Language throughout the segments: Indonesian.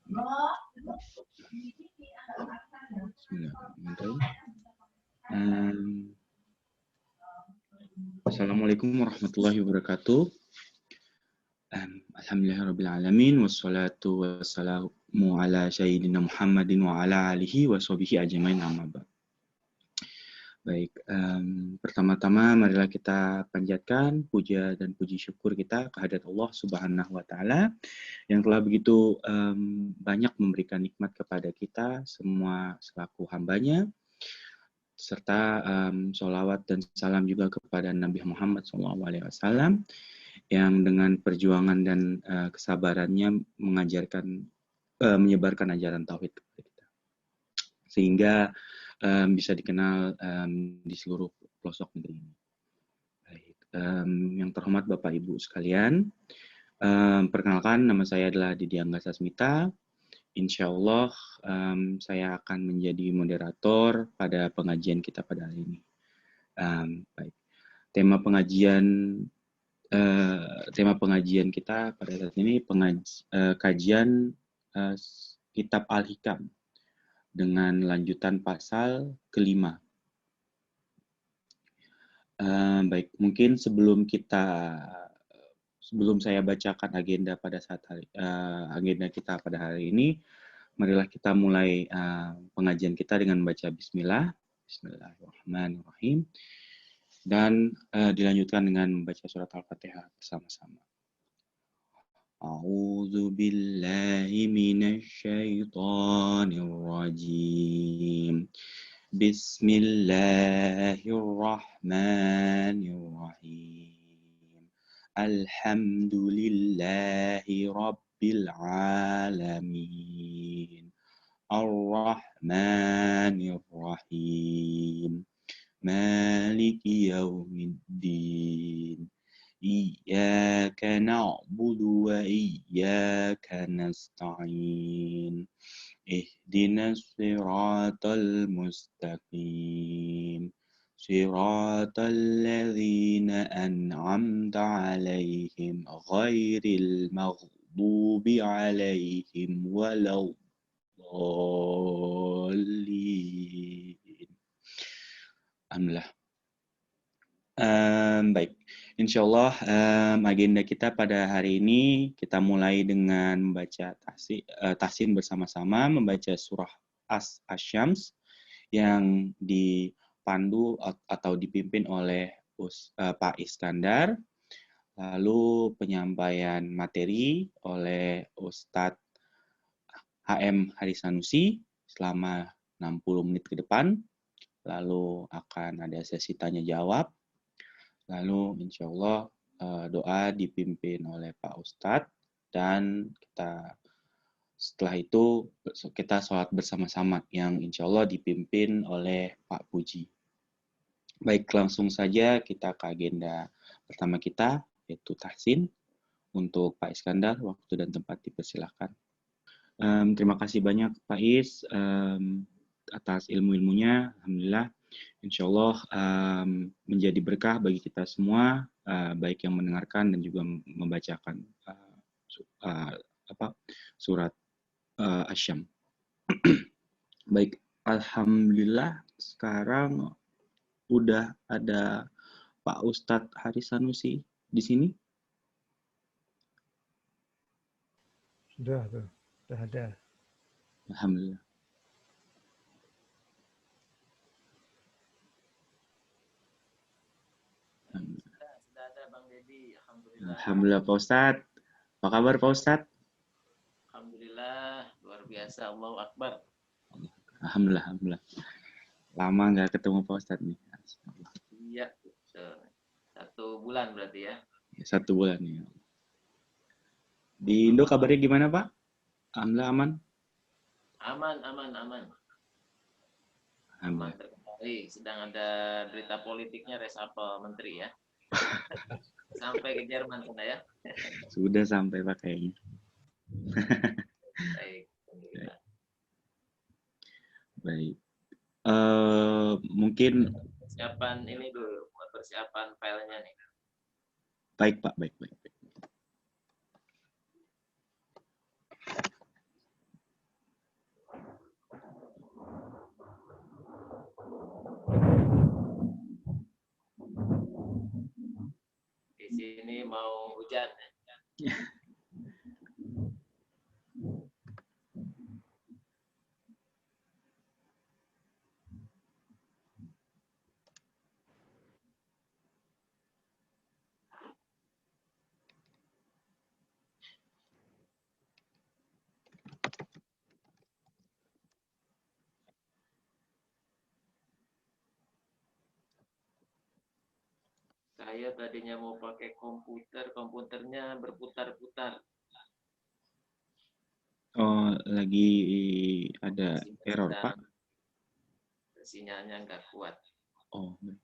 Bismillahirrahmanirrahim. Assalamualaikum warahmatullahi wabarakatuh. Alhamdulillahirrabbilalamin. Wassalatu wassalamu ala sayyidina Muhammadin wa ala alihi wa sahbihi ajmain amma ba'd. Baik, pertama-tama marilah kita panjatkan puja dan puji syukur kita kehadirat Allah Subhanahu wa taala yang telah begitu banyak memberikan nikmat kepada kita semua selaku hambanya, serta sholawat dan salam juga kepada Nabi Muhammad SAW yang dengan perjuangan dan kesabarannya menyebarkan ajaran tauhid kepada kita, sehingga bisa dikenal di seluruh pelosok negeri ini. Baik, yang terhormat Bapak Ibu sekalian, perkenalkan nama saya adalah Didi Angga Sasmita. Insya Allah saya akan menjadi moderator pada pengajian kita pada hari ini. Baik, tema pengajian kita pada saat ini kajian Kitab Al-Hikam dengan lanjutan pasal kelima. Baik, mungkin sebelum saya bacakan agenda agenda kita pada hari ini, marilah kita mulai pengajian kita dengan membaca Bismillahirrahmanirrahim, dan dilanjutkan dengan membaca surat Al-Fatihah bersama-sama. A'udzu billahi minasy syaithanir rajim. Bismillahirrahmanirrahim. Alhamdulillahi rabbil alamin. Ar-Rahmanir Rahim. Maliki yaumiddin. Iyyaka na'budu wa iyyaka nasta'in. Ihdinas siratal mustaqim. Siratal ladzina an'amta 'alaihim ghairil maghdubi 'alaihim waladdallin. Alhamdulillah. Baik, insyaallah agenda kita pada hari ini kita mulai dengan membaca tahsin bersama-sama, membaca surah Asy-Syams yang dipandu atau dipimpin oleh Pak Iskandar, lalu penyampaian materi oleh Ustadz HM Harisanusi selama 60 menit ke depan, lalu akan ada sesi tanya jawab. Lalu insya Allah doa dipimpin oleh Pak Ustadz, dan setelah itu kita sholat bersama-sama yang insya Allah dipimpin oleh Pak Puji. Baik, langsung saja kita ke agenda pertama kita, yaitu tahsin. Untuk Pak Iskandar, waktu dan tempat dipersilahkan. Terima kasih banyak Pak Is atas ilmu-ilmunya. Alhamdulillah. Insya Allah menjadi berkah bagi kita semua, baik yang mendengarkan dan juga membacakan surat Asy-Syams. Baik, alhamdulillah sekarang udah ada Pak Ustadz Harisanusi di sini. Sudah ada. Alhamdulillah. Sudah ada Bang Dedi, alhamdulillah. Alhamdulillah Pak Ustadz. Apa kabar Pak Ustadz? Alhamdulillah, luar biasa, Allahu Akbar. Alhamdulillah. Lama nggak ketemu Pak Ustadz nih. Iya, 1 bulan berarti ya. 1 bulan ya. Di Indo kabarnya gimana Pak? Alhamdulillah aman? Aman. Aman. Terkendali, sedang ada berita politiknya resapel menteri ya. Sampai ke Jerman sana ya. Sudah sampai Pak kayaknya. Baik. Mungkin persiapan ini dulu, buat persiapan filenya nih. Baik Pak, baik. mau hujan. Saya tadinya mau pakai komputer, komputernya berputar-putar. Oh, lagi ada error, Pak? Sinyalnya nggak kuat. Oh, baik.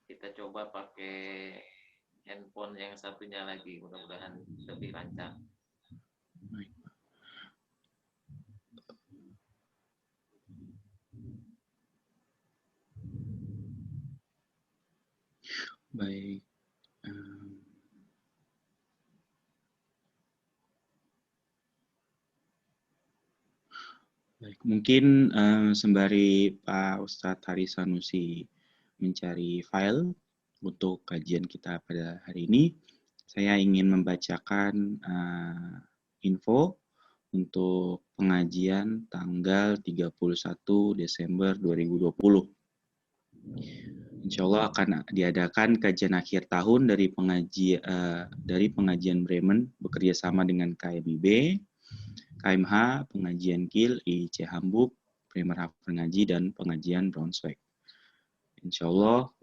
Kita coba pakai handphone yang satunya lagi, mudah-mudahan lebih lancar. Baik. Baik. Baik, mungkin sembari Pak Ustadz Haris Sanusi mencari file untuk kajian kita pada hari ini, saya ingin membacakan info untuk pengajian tanggal 31 Desember 2020. Insya Allah akan diadakan kajian akhir tahun dari pengajian Bremen bekerja sama dengan KMIB, KMH, pengajian KIL, IC Hamburg, Bremerhaven Ngaji, dan pengajian Braunschweig. Insya Allah,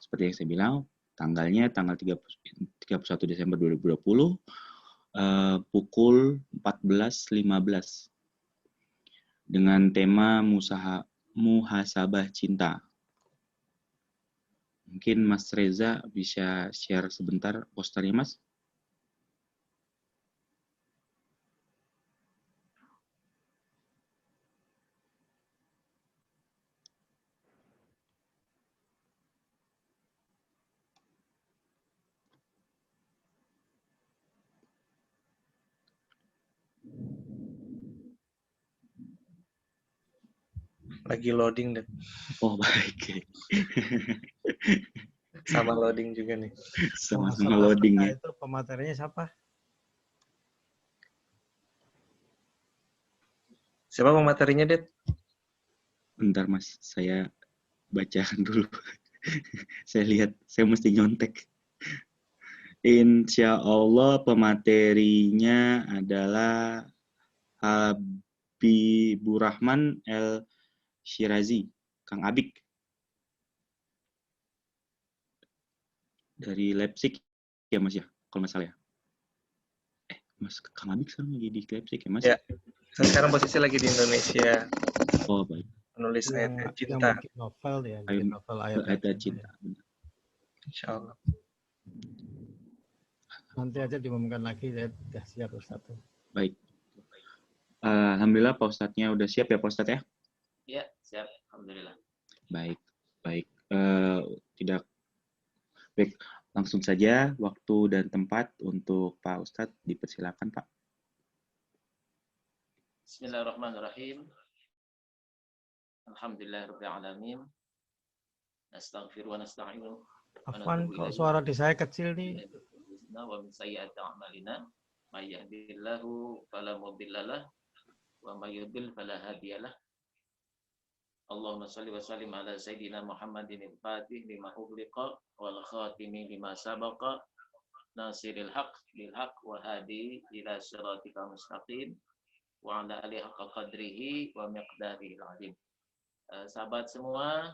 seperti yang saya bilang, tanggalnya tanggal 31 Desember 2020, pukul 14.15, dengan tema muhasabah cinta. Mungkin Mas Reza bisa share sebentar posternya, Mas? Lagi loading deh. Oh, baik. Sama loading juga nih. Sama-sama loading ya. Itu pematerinya siapa? Siapa pematerinya, Det? Bentar, Mas. Saya bacakan dulu. Saya lihat, saya mesti nyontek. Insya Allah pematerinya adalah Habibur Rahman El Shirazi, Kang Abik. Dari Leipzig ya, Mas ya, kalau nggak salah ya. Mas, Kang Abik sekarang lagi di Leipzig ya, Mas? Ya, sekarang posisi lagi di Indonesia. Oh, baik. Penulis ayat Yang cinta. bikin novel ya, bikin novel Ayat ayat cinta. cinta. Insya Allah. Nanti aja diumumkan lagi, ya sudah siap Ustaz. Baik. Alhamdulillah Pak Ustadznya udah siap ya Pak Ustadz ya? Iya, siap. Alhamdulillah. Baik, baik. Tidak baik, langsung saja waktu dan tempat untuk Pak Ustadz dipersilakan Pak. Bismillahirrahmanirrahim. Alhamdulillahirabbil alamin. Nastaghfiru wa nasta'inu. Afwan, kok suara di saya kecil nih? Wa min sayyiati a'malina may yahdihillahu fala mudhillalah wa may yudhlil fala hadiyalah. Allahumma shalli wa sallim ala sayyidina Muhammadin al-Fatih lima ughliqa wal khatimi lima sabaqa nasiril haq bil haq wa hadi ila siratikal mustaqim wa ala alihi haqqa qadrihi wa miqdarihil azim. Sahabat semua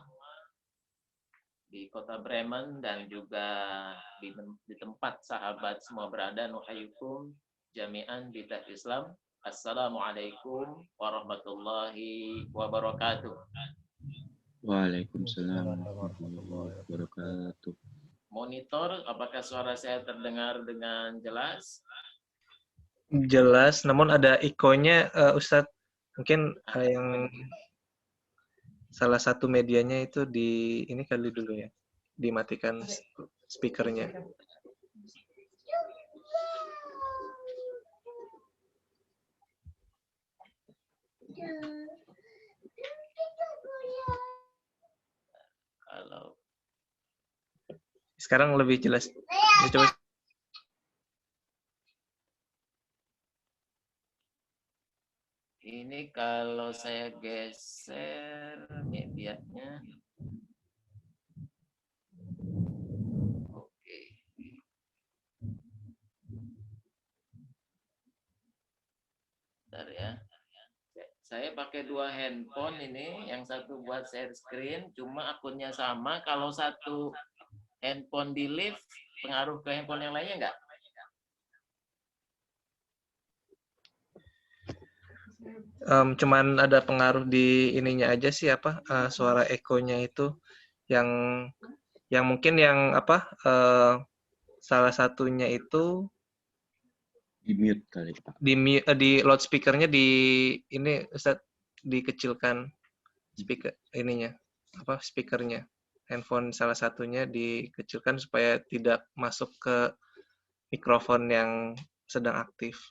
di kota Bremen dan juga di tempat sahabat semua berada, nuhayyukum jami'an bidah Islam. Assalamualaikum warahmatullahi wabarakatuh. Waalaikumsalam warahmatullahi wabarakatuh. Monitor, apakah suara saya terdengar dengan jelas? Jelas, namun ada ikonya, Ustadz. Mungkin yang salah satu medianya itu di ini kali dulu ya, dimatikan speakernya. Kalau Sekarang lebih jelas. Coba. Ini kalau saya geser medianya. Oke. Bentar ya. Saya pakai dua handphone ini, yang satu buat share screen, cuma akunnya sama. Kalau satu handphone di lift, pengaruh ke handphone yang lainnya enggak? Cuman ada pengaruh di ininya aja sih, apa suara ekonya itu yang mungkin yang apa salah satunya itu Di mute kali Pak. di loudspeakernya di ini Ustaz, dikecilkan speaker ininya, apa speakernya handphone salah satunya dikecilkan supaya tidak masuk ke mikrofon yang sedang aktif.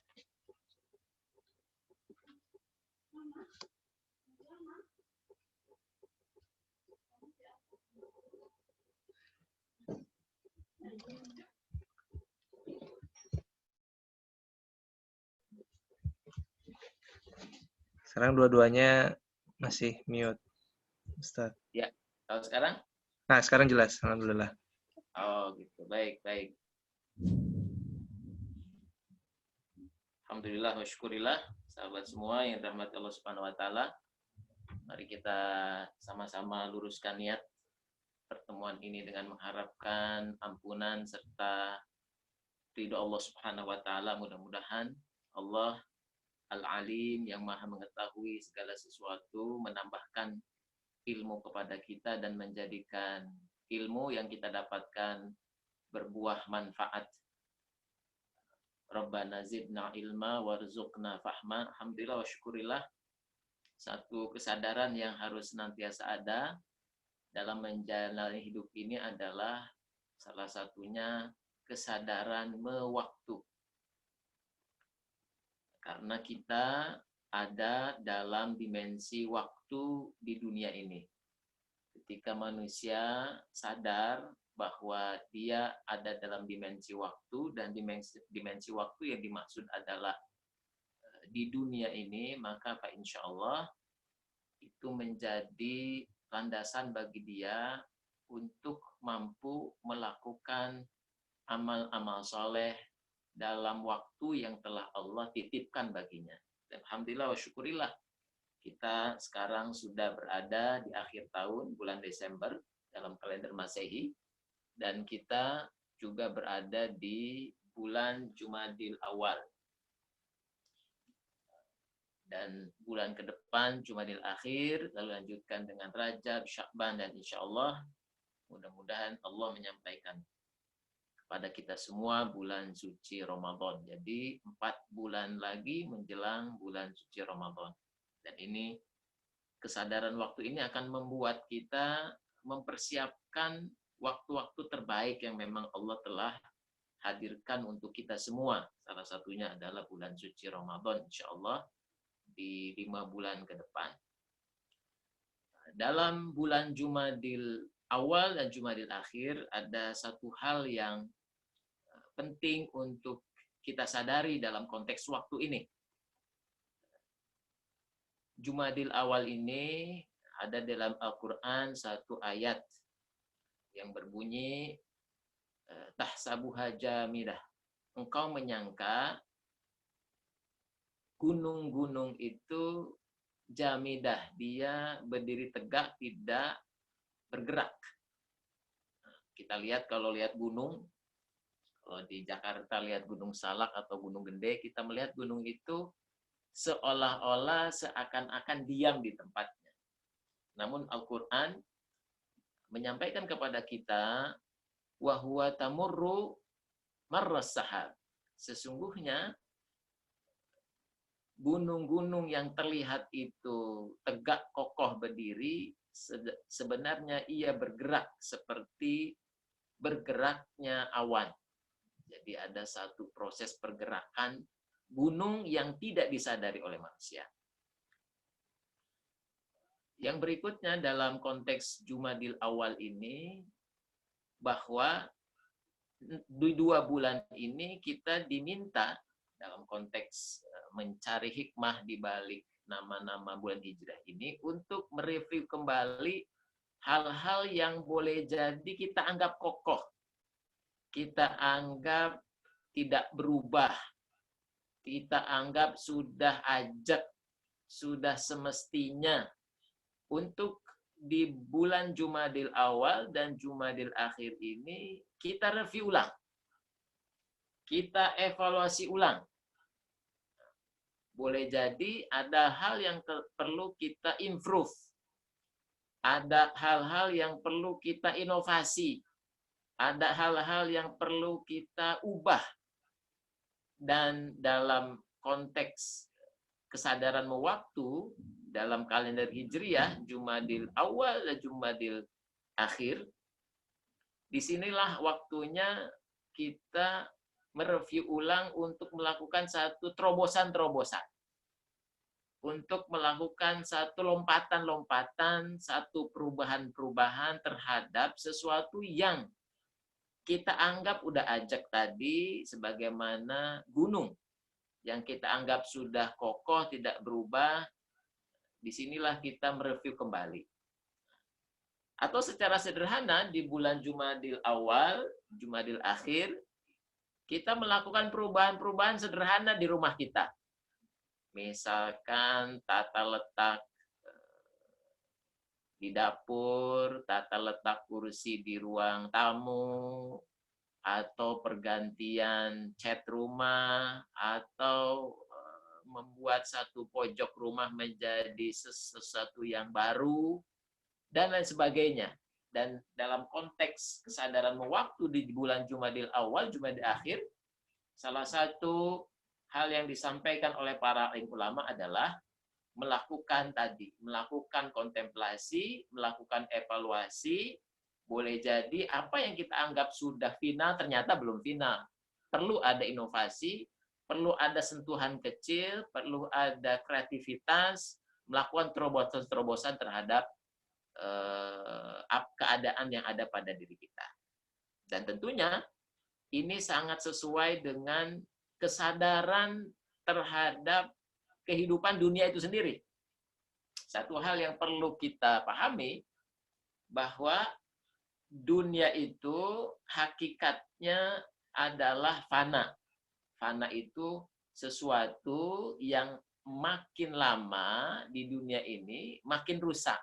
Sekarang dua-duanya masih mute, Ustaz. Ya, kalau sekarang? Nah, sekarang jelas, alhamdulillah. Oh, gitu. Baik, baik. Alhamdulillah wa syukurillah, sahabat semua yang dirahmati Allah Subhanahu wa taala. Mari kita sama-sama luruskan niat pertemuan ini dengan mengharapkan ampunan serta ridho Allah Subhanahu wa taala. Mudah-mudahan Allah Al-Alim yang Maha mengetahui segala sesuatu menambahkan ilmu kepada kita dan menjadikan ilmu yang kita dapatkan berbuah manfaat. Rabbana zidna ilma warzuqna fahma. Alhamdulillah wa syukurillah. Satu kesadaran yang harus senantiasa ada dalam menjalani hidup ini adalah salah satunya kesadaran mewaktu. Karena kita ada dalam dimensi waktu di dunia ini. Ketika manusia sadar bahwa dia ada dalam dimensi waktu, dan dimensi waktu yang dimaksud adalah di dunia ini, maka Pak insya Allah itu menjadi landasan bagi dia untuk mampu melakukan amal-amal soleh dalam waktu yang telah Allah titipkan baginya. Dan alhamdulillah wa syukurillah, kita sekarang sudah berada di akhir tahun, bulan Desember dalam kalender Masehi, dan kita juga berada di bulan Jumadil Awal. Dan bulan ke depan Jumadil Akhir, lalu lanjutkan dengan Rajab, Sya'ban, dan insya Allah mudah-mudahan Allah menyampaikan kepada kita semua bulan suci Ramadan. Jadi 4 bulan lagi menjelang bulan suci Ramadan. Dan ini kesadaran waktu ini akan membuat kita mempersiapkan waktu-waktu terbaik yang memang Allah telah hadirkan untuk kita semua. Salah satunya adalah bulan suci Ramadan, insya Allah di 5 bulan ke depan. Dalam bulan Jumadil Awal dan Jumadil Akhir ada satu hal yang penting untuk kita sadari dalam konteks waktu ini. Jumadil Awal ini ada dalam Al-Quran satu ayat yang berbunyi tahsabuha jamidah. Engkau menyangka gunung-gunung itu jamidah, dia berdiri tegak, tidak bergerak. Kita lihat, kalau lihat gunung, kalau di Jakarta lihat Gunung Salak atau Gunung Gede, kita melihat gunung itu seolah-olah seakan-akan diam di tempatnya. Namun Al-Quran menyampaikan kepada kita, wa huwa tamurru marras sahab. Sesungguhnya gunung-gunung yang terlihat itu tegak kokoh berdiri, sebenarnya ia bergerak seperti bergeraknya awan. Jadi ada satu proses pergerakan gunung yang tidak disadari oleh manusia. Yang berikutnya dalam konteks Jumadil Awal ini, bahwa di 2 bulan ini kita diminta dalam konteks mencari hikmah di balik nama-nama bulan Hijrah ini untuk mereview kembali hal-hal yang boleh jadi kita anggap kokoh, kita anggap tidak berubah, kita anggap sudah ajak, sudah semestinya untuk di bulan Jumadil Awal dan Jumadil Akhir ini kita review ulang. Kita evaluasi ulang. Boleh jadi ada hal yang perlu kita improve. Ada hal-hal yang perlu kita inovasi. Ada hal-hal yang perlu kita ubah. Dan dalam konteks kesadaran waktu, dalam kalender Hijriah, Jumadil Awal dan Jumadil Akhir, disinilah waktunya kita mereview ulang untuk melakukan satu terobosan-terobosan. Untuk melakukan satu lompatan-lompatan, satu perubahan-perubahan terhadap sesuatu yang kita anggap udah ajak tadi, sebagaimana gunung yang kita anggap sudah kokoh, tidak berubah. Disinilah kita mereview kembali. Atau secara sederhana, di bulan Jumadil Awal, Jumadil Akhir, kita melakukan perubahan-perubahan sederhana di rumah kita. Misalkan tata letak di dapur, tata letak kursi di ruang tamu, atau pergantian cat rumah, atau membuat satu pojok rumah menjadi sesuatu yang baru, dan lain sebagainya. Dan dalam konteks kesadaran waktu di bulan Jumadil Awal, Jumadil Akhir, salah satu hal yang disampaikan oleh para ulama adalah melakukan kontemplasi, melakukan evaluasi. Boleh jadi apa yang kita anggap sudah final ternyata belum final. Perlu ada inovasi, perlu ada sentuhan kecil, perlu ada kreativitas, melakukan terobosan-terobosan terhadap keadaan yang ada pada diri kita. Dan tentunya ini sangat sesuai dengan kesadaran terhadap kehidupan dunia itu sendiri. Satu hal yang perlu kita pahami, bahwa dunia itu hakikatnya adalah fana. Fana itu sesuatu yang makin lama di dunia ini makin rusak.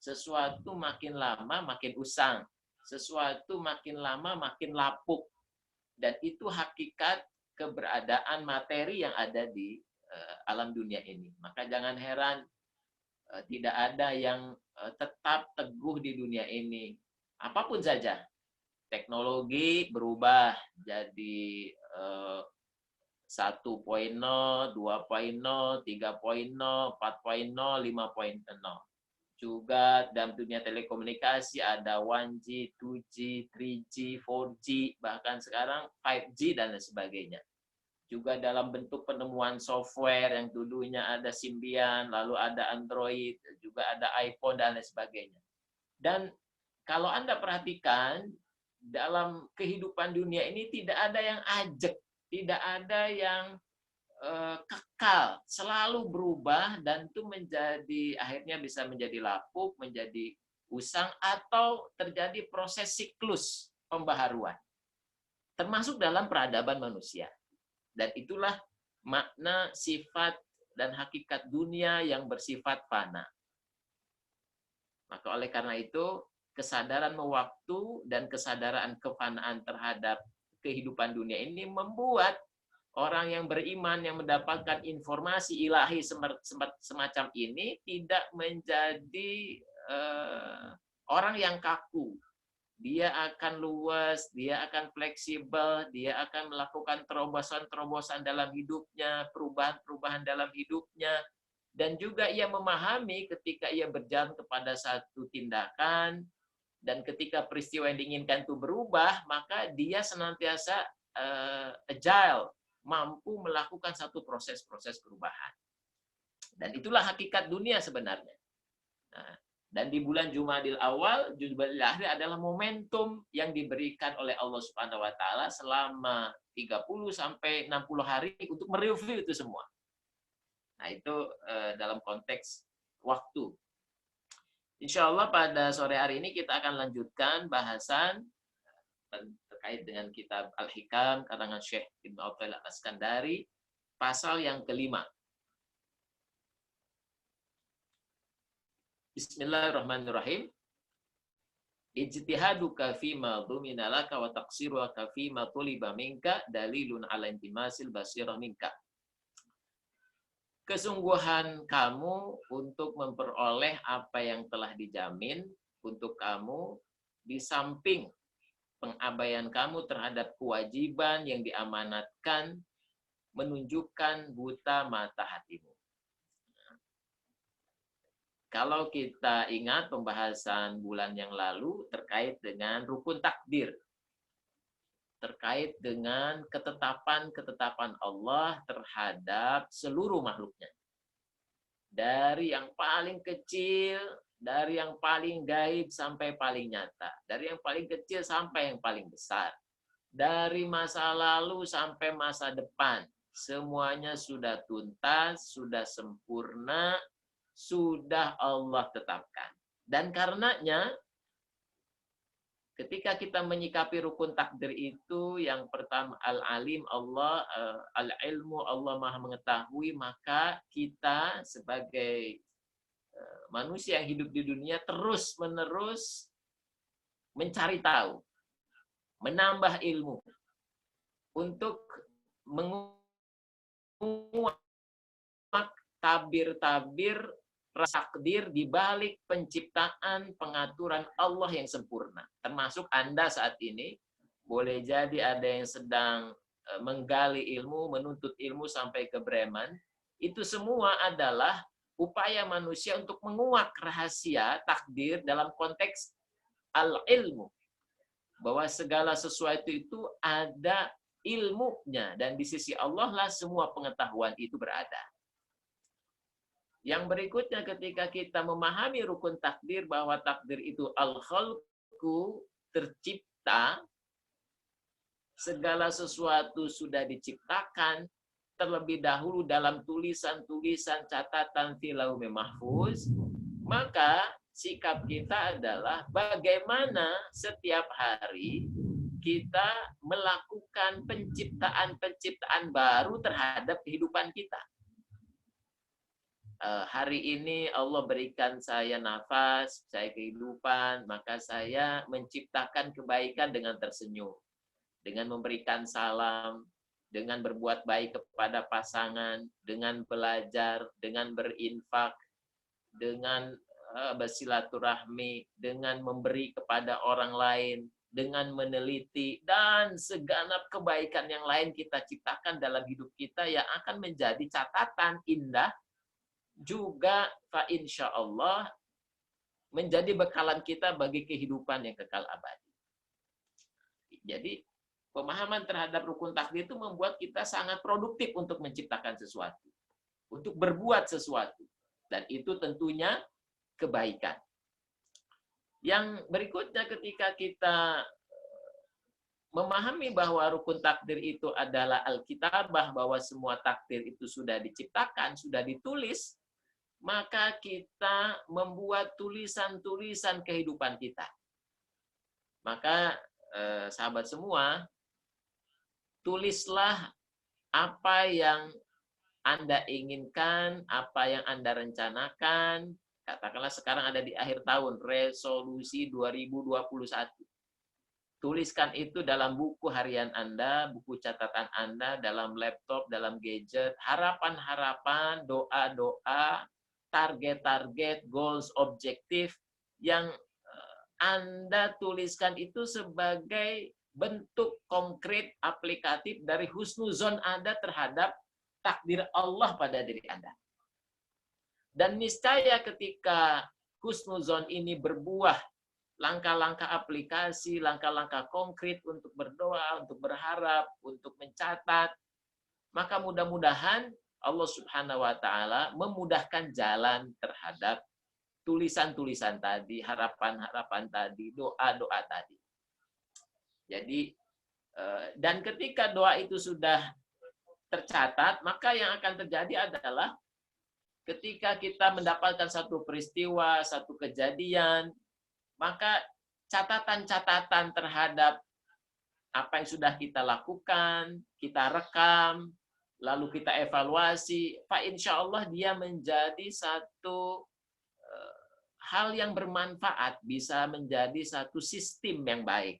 Sesuatu makin lama makin usang. Sesuatu makin lama makin lapuk. Dan itu hakikat keberadaan materi yang ada di alam dunia ini. Maka jangan heran tidak ada yang tetap teguh di dunia ini. Apapun saja. Teknologi berubah jadi 1.0, 2.0, 3.0, 4.0, 5.0. Juga dalam dunia telekomunikasi ada 1G, 2G, 3G, 4G, bahkan sekarang 5G dan lain sebagainya. Juga dalam bentuk penemuan software yang dulunya ada Symbian, lalu ada Android, juga ada iPhone dan lain sebagainya. Dan kalau Anda perhatikan, dalam kehidupan dunia ini tidak ada yang ajak, tidak ada yang kekal, selalu berubah, dan itu akhirnya bisa menjadi lapuk, menjadi usang, atau terjadi proses siklus pembaharuan. Termasuk dalam peradaban manusia. Dan itulah makna, sifat, dan hakikat dunia yang bersifat fana. Maka oleh karena itu, kesadaran waktu dan kesadaran kefanaan terhadap kehidupan dunia ini membuat orang yang beriman yang mendapatkan informasi ilahi semacam ini tidak menjadi orang yang kaku. Dia akan luas, dia akan fleksibel, dia akan melakukan terobosan-terobosan dalam hidupnya, perubahan-perubahan dalam hidupnya, dan juga ia memahami ketika ia berjalan kepada satu tindakan, dan ketika peristiwa yang diinginkan itu berubah, maka dia senantiasa agile, mampu melakukan satu proses-proses perubahan. Dan itulah hakikat dunia sebenarnya. Nah, Dan di bulan Jumadil Awal, Jumadil Akhir adalah momentum yang diberikan oleh Allah Subhanahu wa taala selama 30 sampai 60 hari untuk mereview itu semua. Nah, itu dalam konteks waktu. Insya Allah pada sore hari ini kita akan lanjutkan bahasan terkait dengan kitab Al-Hikam karangan Syekh Ibnu Athaillah Al-Iskandari, pasal yang kelima. Bismillahirrahmanirrahim. Ijtihaduka fima dhumina laka wa taqsiruka fima tuliba minka dalilun ala intimasil basirah minka. Kesungguhan kamu untuk memperoleh apa yang telah dijamin untuk kamu di samping pengabaian kamu terhadap kewajiban yang diamanatkan menunjukkan buta mata hatimu. Kalau kita ingat pembahasan bulan yang lalu terkait dengan rukun takdir, terkait dengan ketetapan-ketetapan Allah terhadap seluruh makhluknya. Dari yang paling kecil, dari yang paling gaib sampai paling nyata. Dari yang paling kecil sampai yang paling besar. Dari masa lalu sampai masa depan. Semuanya sudah tuntas, sudah sempurna, sudah Allah tetapkan. Dan karenanya, ketika kita menyikapi rukun takdir itu, yang pertama al-alim Allah, al-ilmu Allah Maha mengetahui, maka kita sebagai manusia yang hidup di dunia terus-menerus mencari tahu, menambah ilmu untuk menguak tabir-tabir takdir di balik penciptaan pengaturan Allah yang sempurna. Termasuk Anda saat ini, boleh jadi ada yang sedang menggali ilmu, menuntut ilmu sampai ke Bremen. Itu semua adalah upaya manusia untuk menguak rahasia takdir dalam konteks al-ilmu. Bahwa segala sesuatu itu ada ilmunya. Dan di sisi Allah lah semua pengetahuan itu berada. Yang berikutnya ketika kita memahami rukun takdir bahwa takdir itu al-khalqu, tercipta, segala sesuatu sudah diciptakan terlebih dahulu dalam tulisan-tulisan catatan fil lauhil mahfuz, maka sikap kita adalah bagaimana setiap hari kita melakukan penciptaan-penciptaan baru terhadap kehidupan kita. Hari ini Allah berikan saya nafas, saya kehidupan, maka saya menciptakan kebaikan dengan tersenyum, dengan memberikan salam, dengan berbuat baik kepada pasangan, dengan belajar, dengan berinfak, dengan bersilaturahmi, dengan memberi kepada orang lain, dengan meneliti, dan segenap kebaikan yang lain kita ciptakan dalam hidup kita yang akan menjadi catatan indah juga fa insya Allah menjadi bekalan kita bagi kehidupan yang kekal abadi. Jadi pemahaman terhadap rukun takdir itu membuat kita sangat produktif untuk menciptakan sesuatu, untuk berbuat sesuatu, dan itu tentunya kebaikan. Yang berikutnya ketika kita memahami bahwa rukun takdir itu adalah Alkitabah, bahwa semua takdir itu sudah diciptakan, sudah ditulis, maka kita membuat tulisan-tulisan kehidupan kita. Maka sahabat semua, tulislah apa yang Anda inginkan, apa yang Anda rencanakan. Katakanlah sekarang ada di akhir tahun, resolusi 2021. Tuliskan itu dalam buku harian Anda, buku catatan Anda, dalam laptop, dalam gadget, harapan-harapan, doa-doa, target-target, goals, objektif yang Anda tuliskan itu sebagai bentuk konkret aplikatif dari husnuzon Anda terhadap takdir Allah pada diri Anda. Dan niscaya ketika husnuzon ini berbuah, langkah-langkah aplikasi, langkah-langkah konkret untuk berdoa, untuk berharap, untuk mencatat, maka mudah-mudahan Allah Subhanahu wa taala memudahkan jalan terhadap tulisan-tulisan tadi, harapan-harapan tadi, doa-doa tadi. Jadi, dan ketika doa itu sudah tercatat, maka yang akan terjadi adalah ketika kita mendapatkan satu peristiwa, satu kejadian, maka catatan-catatan terhadap apa yang sudah kita lakukan, kita rekam, lalu kita evaluasi, Pak, insya Allah dia menjadi satu hal yang bermanfaat, bisa menjadi satu sistem yang baik,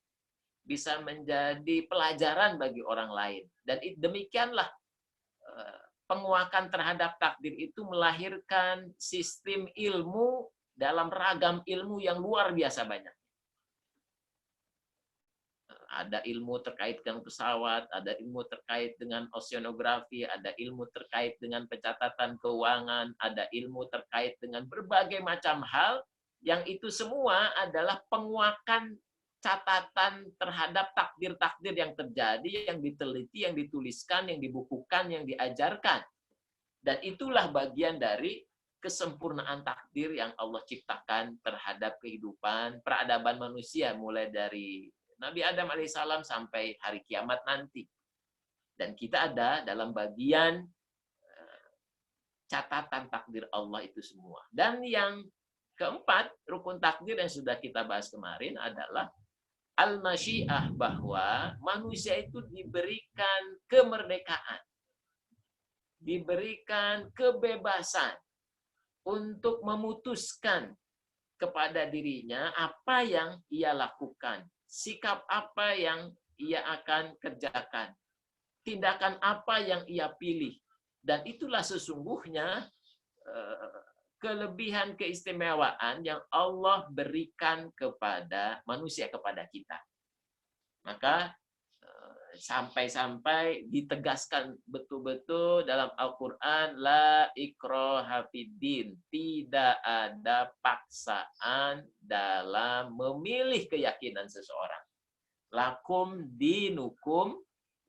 bisa menjadi pelajaran bagi orang lain. Dan demikianlah penguakan terhadap takdir itu melahirkan sistem ilmu dalam ragam ilmu yang luar biasa banyak. Ada ilmu terkait dengan pesawat, ada ilmu terkait dengan oceanografi, ada ilmu terkait dengan pencatatan keuangan, ada ilmu terkait dengan berbagai macam hal, yang itu semua adalah penguakan catatan terhadap takdir-takdir yang terjadi, yang diteliti, yang dituliskan, yang dibukukan, yang diajarkan. Dan itulah bagian dari kesempurnaan takdir yang Allah ciptakan terhadap kehidupan, peradaban manusia, mulai dari Nabi Adam alaihissalam sampai hari kiamat nanti. Dan kita ada dalam bagian catatan takdir Allah itu semua. Dan yang keempat, rukun takdir yang sudah kita bahas kemarin adalah al-masyiah, bahwa manusia itu diberikan kemerdekaan, diberikan kebebasan untuk memutuskan kepada dirinya apa yang ia lakukan, sikap apa yang ia akan kerjakan, tindakan apa yang ia pilih. Dan itulah sesungguhnya kelebihan keistimewaan yang Allah berikan kepada manusia, kepada kita. Maka sampai-sampai ditegaskan betul-betul dalam Al-Quran, la ikraha fiddin, tidak ada paksaan dalam memilih keyakinan seseorang. Lakum dinukum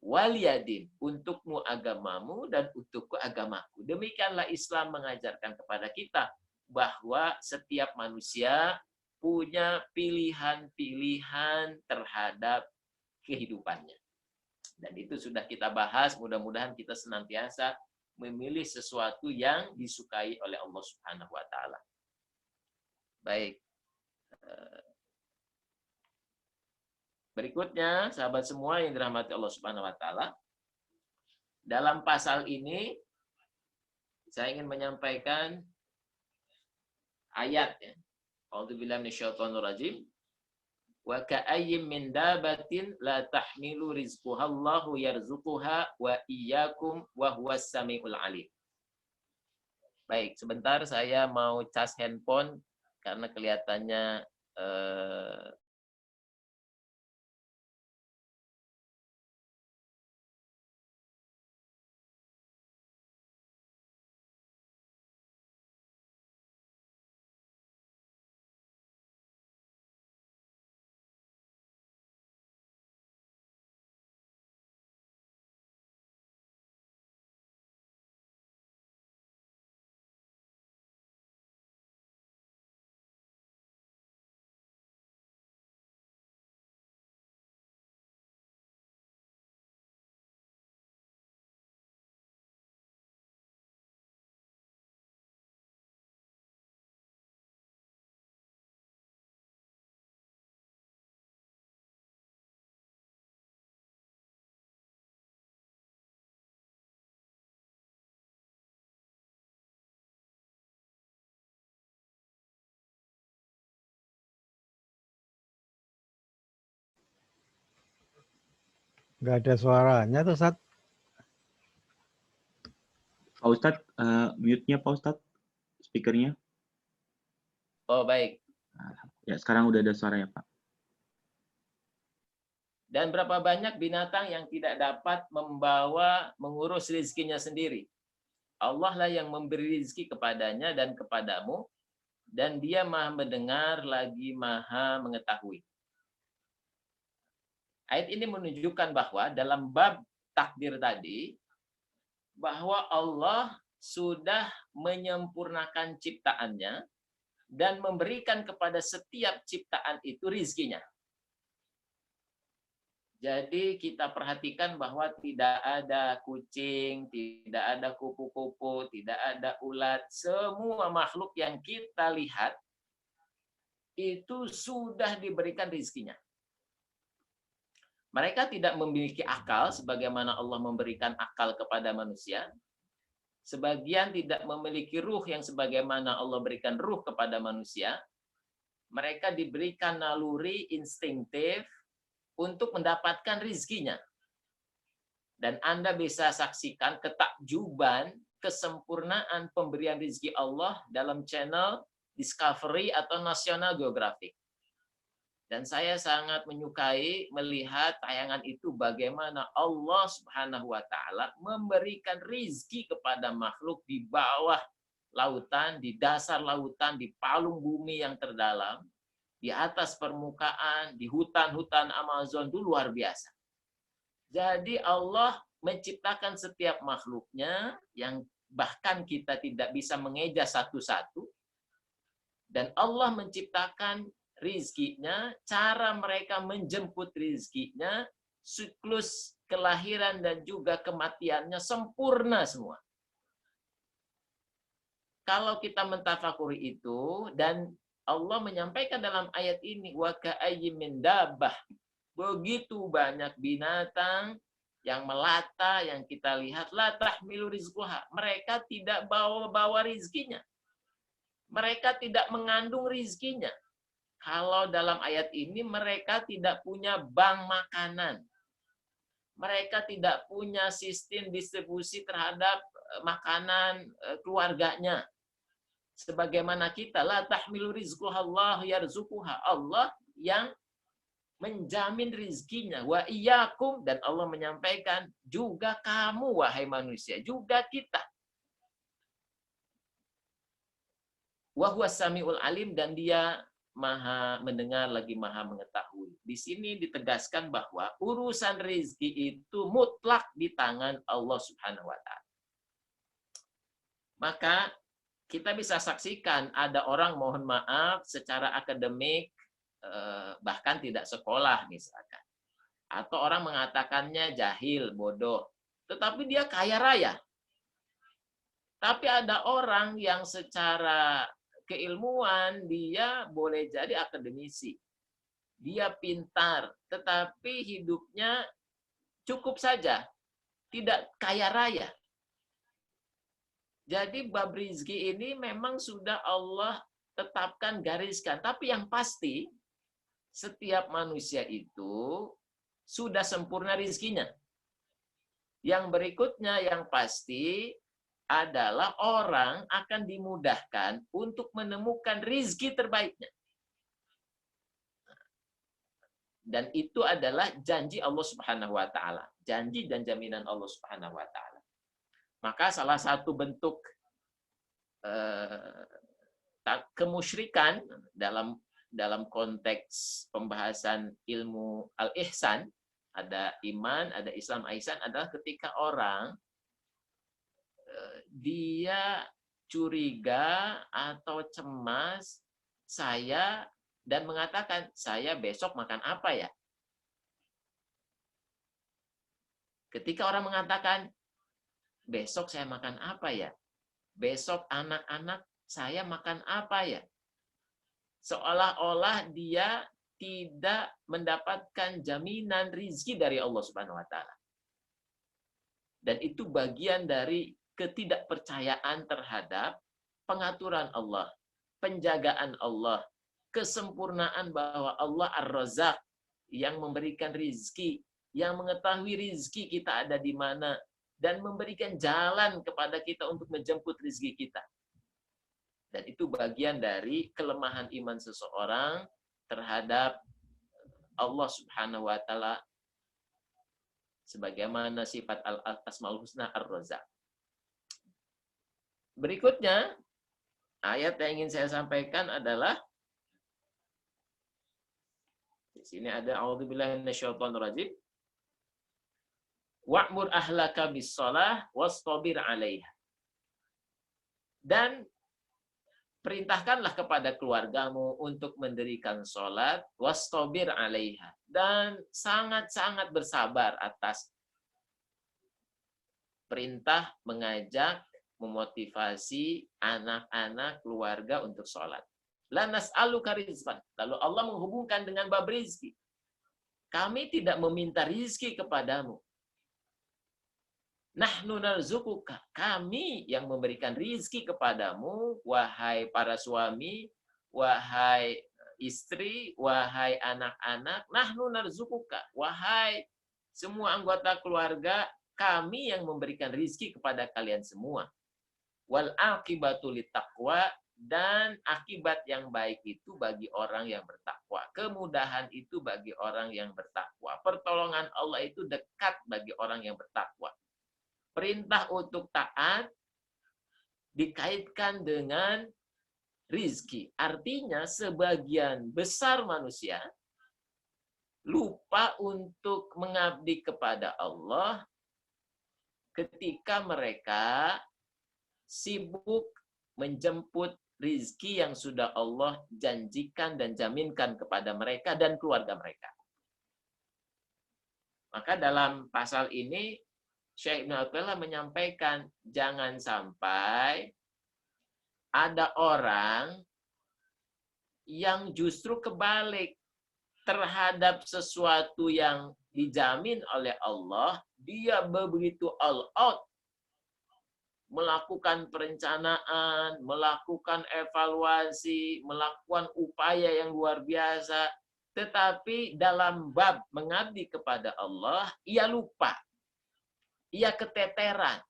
waliyadin, untukmu agamamu dan untukku agamaku. Demikianlah Islam mengajarkan kepada kita bahwa setiap manusia punya pilihan-pilihan terhadap kehidupannya. Dan itu sudah kita bahas, mudah-mudahan kita senantiasa memilih sesuatu yang disukai oleh Allah Subhanahu wa taala. Baik. Berikutnya, sahabat semua yang dirahmati Allah Subhanahu wa taala, dalam pasal ini saya ingin menyampaikan ayat ya. A'udzubillahi minasyaitonirrajim. Wa ka'ayyin min dabatin la tahmilu rizquha Allahu yarzuquha wa iyyakum wa huwas samiul alim. Baik, sebentar saya mau cas handphone karena kelihatannya nggak ada suaranya tuh, Ustaz. Pak Ustadz, mute-nya Pak Ustadz, speakernya. oh baik. Ya, sekarang udah ada suaranya, Pak. Dan berapa banyak binatang yang tidak dapat mengurus rezekinya sendiri. Allah lah yang memberi rezeki kepadanya dan kepadamu, dan dia maha mendengar lagi maha mengetahui. Ayat ini menunjukkan bahwa dalam bab takdir tadi, bahwa Allah sudah menyempurnakan ciptaannya dan memberikan kepada setiap ciptaan itu rizkinya. Jadi kita perhatikan bahwa tidak ada kucing, tidak ada kupu-kupu, tidak ada ulat. Semua makhluk yang kita lihat itu sudah diberikan rizkinya. Mereka tidak memiliki akal sebagaimana Allah memberikan akal kepada manusia. Sebagian tidak memiliki ruh yang sebagaimana Allah berikan ruh kepada manusia. Mereka diberikan naluri instinktif untuk mendapatkan rizkinya. Dan Anda bisa saksikan ketakjuban, kesempurnaan pemberian rizki Allah dalam channel Discovery atau National Geographic. Dan saya sangat menyukai melihat tayangan itu bagaimana Allah Subhanahu wa Ta'ala memberikan rizki kepada makhluk di bawah lautan, di dasar lautan, di palung bumi yang terdalam, di atas permukaan, di hutan-hutan Amazon itu luar biasa. Jadi Allah menciptakan setiap makhluknya yang bahkan kita tidak bisa mengeja satu-satu. Dan Allah menciptakan rizkinya, cara mereka menjemput rizkinya, siklus kelahiran dan juga kematiannya sempurna semua. Kalau kita mentafakuri itu, dan Allah menyampaikan dalam ayat ini, wa ka'ayyin min dabbah. Begitu banyak binatang yang melata, yang kita lihat, la tahmilu rizquha. Mereka tidak bawa rizkinya. Mereka tidak mengandung rizkinya. Kalau dalam ayat ini, mereka tidak punya bank makanan. Mereka tidak punya sistem distribusi terhadap makanan keluarganya. Sebagaimana kita, la tahmilu rizquha Allah yarzuquha. Allah yang menjamin rizkinya. Wa iyyakum, dan Allah menyampaikan juga kamu wahai manusia, juga kita. Wa huwas samiul alim, dan dia maha mendengar lagi maha mengetahui. Di sini ditegaskan bahwa urusan rizki itu mutlak di tangan Allah Subhanahu wa Ta'ala. Maka kita bisa saksikan ada orang, mohon maaf, secara akademik bahkan tidak sekolah misalkan. Atau orang mengatakannya jahil, bodoh. Tetapi dia kaya raya. Tapi ada orang yang secara keilmuan dia boleh jadi akademisi. Dia pintar, tetapi hidupnya cukup saja. Tidak kaya raya. Jadi bab rizki ini memang sudah Allah tetapkan, gariskan. Tapi yang pasti, setiap manusia itu sudah sempurna rizkinya. Yang berikutnya yang pasti adalah orang akan dimudahkan untuk menemukan rizki terbaiknya. Dan itu adalah janji Allah Subhanahu wa Ta'ala. Janji dan jaminan Allah Subhanahu wa Ta'ala. Maka salah satu bentuk kemusyrikan dalam konteks pembahasan ilmu al-ihsan, ada iman, ada Islam, ihsan, adalah ketika orang dia curiga atau cemas dan mengatakan, saya besok makan apa ya? Ketika orang mengatakan, besok saya makan apa ya? Besok anak-anak saya makan apa ya? Seolah-olah dia tidak mendapatkan jaminan rizki dari Allah Subhanahu wa Ta'ala. Dan itu bagian dari ketidakpercayaan terhadap pengaturan Allah, penjagaan Allah, kesempurnaan bahwa Allah Ar-Razzaq yang memberikan rizki, yang mengetahui rizki kita ada di mana, dan memberikan jalan kepada kita untuk menjemput rizki kita. Dan itu bagian dari kelemahan iman seseorang terhadap Allah Subhanahu wa Ta'ala sebagaimana sifat Al-Asmaul Husna Ar-Razzaq. Berikutnya, ayat yang ingin saya sampaikan adalah di sini ada a'udzubillahi minasyaitonir rajim. Wa'mur ahlaka bis-shalah wastabir 'alaiha. Dan perintahkanlah kepada keluargamu untuk mendirikan sholat, wastabir alaiha, dan sangat-sangat bersabar atas perintah mengajak, memotivasi anak-anak keluarga untuk sholat. La nas'aluka rizqan. Lalu Allah menghubungkan dengan bab rizki. Kami tidak meminta rizki kepadamu. Nahnu narzukuka. Kami yang memberikan rizki kepadamu, wahai para suami, wahai istri, wahai anak-anak. Nahnu narzukuka. Wahai semua anggota keluarga, kami yang memberikan rizki kepada kalian semua. Wal aqibatu littaqwa, dan akibat yang baik itu bagi orang yang bertakwa. Kemudahan itu bagi orang yang bertakwa. Pertolongan Allah itu dekat bagi orang yang bertakwa. Perintah untuk taat dikaitkan dengan rizki. Artinya sebagian besar manusia lupa untuk mengabdi kepada Allah ketika mereka sibuk menjemput rizki yang sudah Allah janjikan dan jaminkan kepada mereka dan keluarga mereka. Maka dalam pasal ini, Syekh Ibnu Athaillah menyampaikan, jangan sampai ada orang yang justru kebalik terhadap sesuatu yang dijamin oleh Allah, dia begitu all out, melakukan perencanaan, melakukan evaluasi, melakukan upaya yang luar biasa. Tetapi dalam bab mengabdi kepada Allah, ia lupa. Ia keteteran.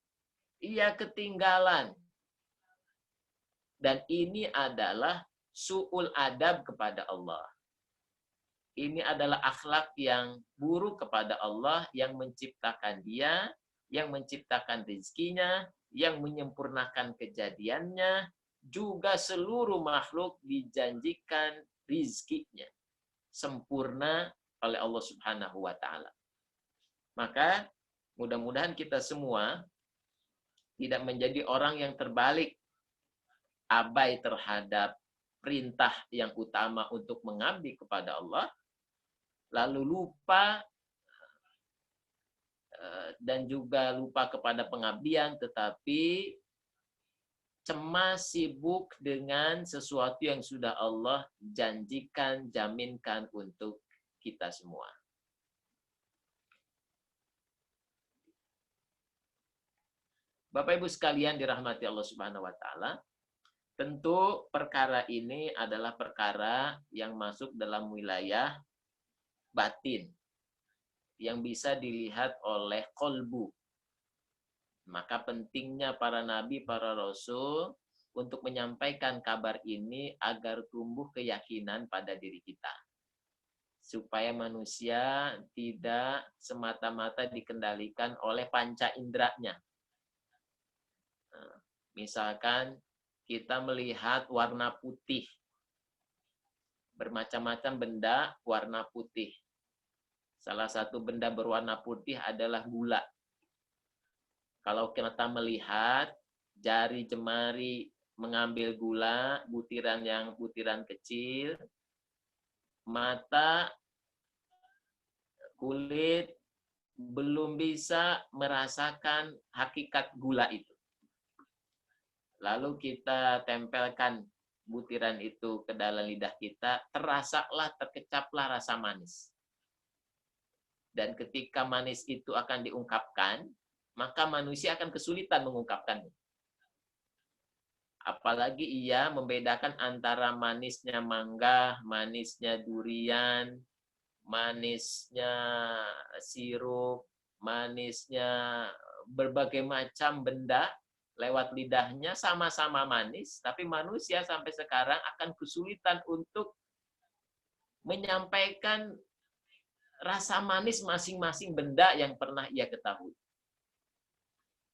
Ia ketinggalan. Dan ini adalah su'ul adab kepada Allah. Ini adalah akhlak yang buruk kepada Allah yang menciptakan dia, yang menciptakan rizkinya, yang menyempurnakan kejadiannya, juga seluruh makhluk dijanjikan rizkinya sempurna oleh Allah Subhanahu wa Ta'ala. Maka mudah-mudahan kita semua tidak menjadi orang yang terbalik, abai terhadap perintah yang utama untuk mengabdi kepada Allah, lalu lupa dan juga lupa kepada pengabdian, tetapi cemas, sibuk dengan sesuatu yang sudah Allah janjikan, jaminkan untuk kita semua. Bapak Ibu sekalian dirahmati Allah Subhanahu wa Ta'ala, tentu perkara ini adalah perkara yang masuk dalam wilayah batin, yang bisa dilihat oleh kolbu. Maka pentingnya para nabi, para rasul untuk menyampaikan kabar ini agar tumbuh keyakinan pada diri kita. Supaya manusia tidak semata-mata dikendalikan oleh panca inderanya. Misalkan kita melihat warna putih. Bermacam-macam benda warna putih. Salah satu benda berwarna putih adalah gula. Kalau kita melihat jari jemari mengambil gula, butiran kecil, mata, kulit belum bisa merasakan hakikat gula itu. Lalu kita tempelkan butiran itu ke dalam lidah kita, terkecaplah rasa manis. Dan ketika manis itu akan diungkapkan, maka manusia akan kesulitan mengungkapkannya. Apalagi ia membedakan antara manisnya mangga, manisnya durian, manisnya sirup, manisnya berbagai macam benda lewat lidahnya sama-sama manis, tapi manusia sampai sekarang akan kesulitan untuk menyampaikan rasa manis masing-masing benda yang pernah ia ketahui.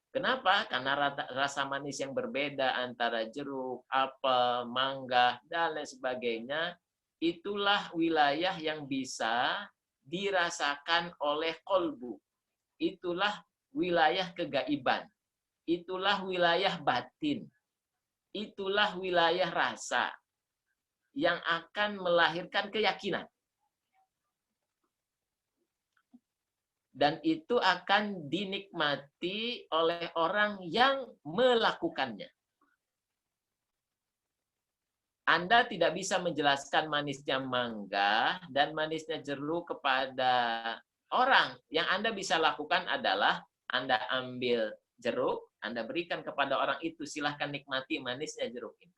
Kenapa? Karena rasa manis yang berbeda antara jeruk, apel, mangga, dan lain sebagainya, itulah wilayah yang bisa dirasakan oleh kolbu. Itulah wilayah kegaiban. Itulah wilayah batin. itulah wilayah rasa yang akan melahirkan keyakinan. Dan itu akan dinikmati oleh orang yang melakukannya. Anda tidak bisa menjelaskan manisnya mangga dan manisnya jeruk kepada orang. Yang Anda bisa lakukan adalah Anda ambil jeruk, Anda berikan kepada orang itu, silahkan nikmati manisnya jeruk ini.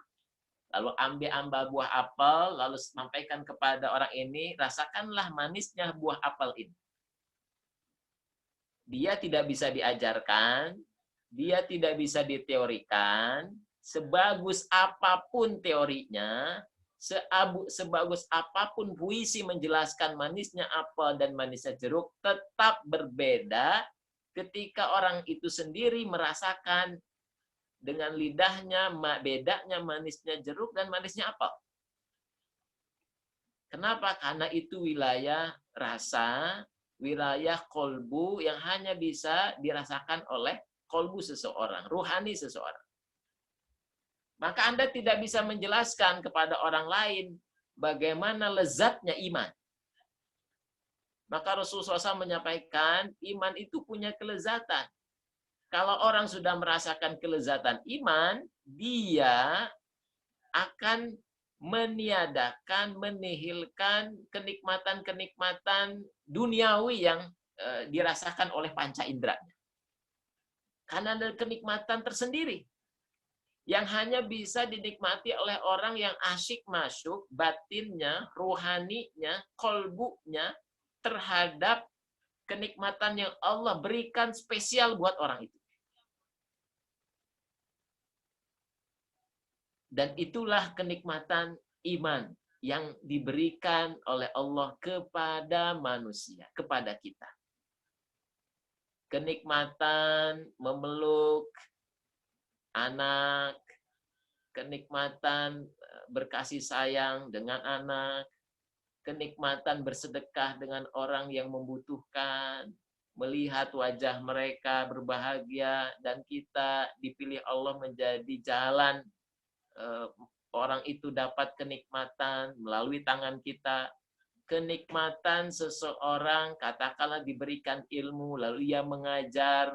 Lalu ambil buah apel, lalu sampaikan kepada orang ini, rasakanlah manisnya buah apel ini. Dia tidak bisa diajarkan, dia tidak bisa diteorikan, sebagus apapun teorinya, sebagus apapun puisi menjelaskan manisnya apel dan manisnya jeruk, tetap berbeda ketika orang itu sendiri merasakan dengan lidahnya bedanya manisnya jeruk dan manisnya apel. Kenapa? Karena itu wilayah rasa, wilayah kolbu yang hanya bisa dirasakan oleh kolbu seseorang, ruhani seseorang. Maka Anda tidak bisa menjelaskan kepada orang lain bagaimana lezatnya iman. Maka Rasulullah SAW menyampaikan, iman itu punya kelezatan. Kalau orang sudah merasakan kelezatan iman, dia akan meniadakan, menihilkan kenikmatan-kenikmatan duniawi yang dirasakan oleh panca inderanya. Karena ada kenikmatan tersendiri yang hanya bisa dinikmati oleh orang yang asyik masuk batinnya, ruhaninya, kolbunya terhadap kenikmatan yang Allah berikan spesial buat orang itu. Dan itulah kenikmatan iman yang diberikan oleh Allah kepada manusia, kepada kita. Kenikmatan memeluk anak, kenikmatan berkasih sayang dengan anak, kenikmatan bersedekah dengan orang yang membutuhkan, melihat wajah mereka berbahagia, dan kita dipilih Allah menjadi jalan orang itu dapat kenikmatan melalui tangan kita. Kenikmatan seseorang katakanlah diberikan ilmu lalu ia mengajar,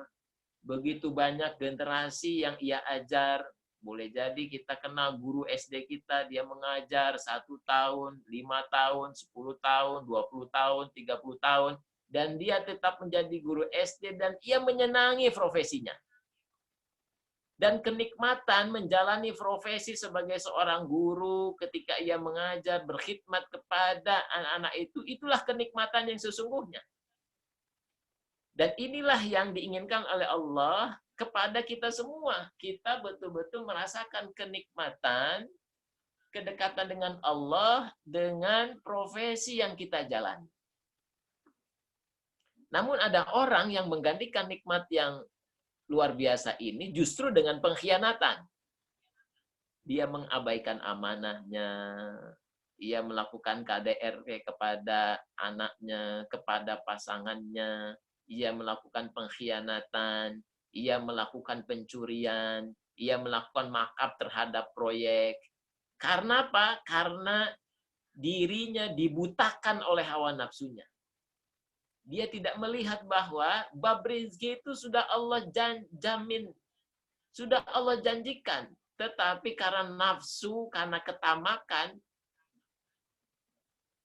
begitu banyak generasi yang ia ajar. Boleh jadi kita kenal guru SD kita, dia mengajar 1 tahun, 5 tahun, 10 tahun, 20 tahun, 30 tahun, dan dia tetap menjadi guru SD dan ia menyenangi profesinya. Dan kenikmatan menjalani profesi sebagai seorang guru ketika ia mengajar, berkhidmat kepada anak-anak itu, itulah kenikmatan yang sesungguhnya. Dan inilah yang diinginkan oleh Allah kepada kita semua. Kita betul-betul merasakan kenikmatan, kedekatan dengan Allah, dengan profesi yang kita jalani. Namun ada orang yang menggantikan nikmat yang luar biasa ini justru dengan pengkhianatan. Dia mengabaikan amanahnya, ia melakukan KDRT kepada anaknya, kepada pasangannya, ia melakukan pengkhianatan, ia melakukan pencurian, ia melakukan markup terhadap proyek. Karena apa? Karena dirinya dibutakan oleh hawa nafsunya. Dia tidak melihat bahwa bab rezeki itu sudah Allah jamin, sudah Allah janjikan. Tetapi karena nafsu, karena ketamakan,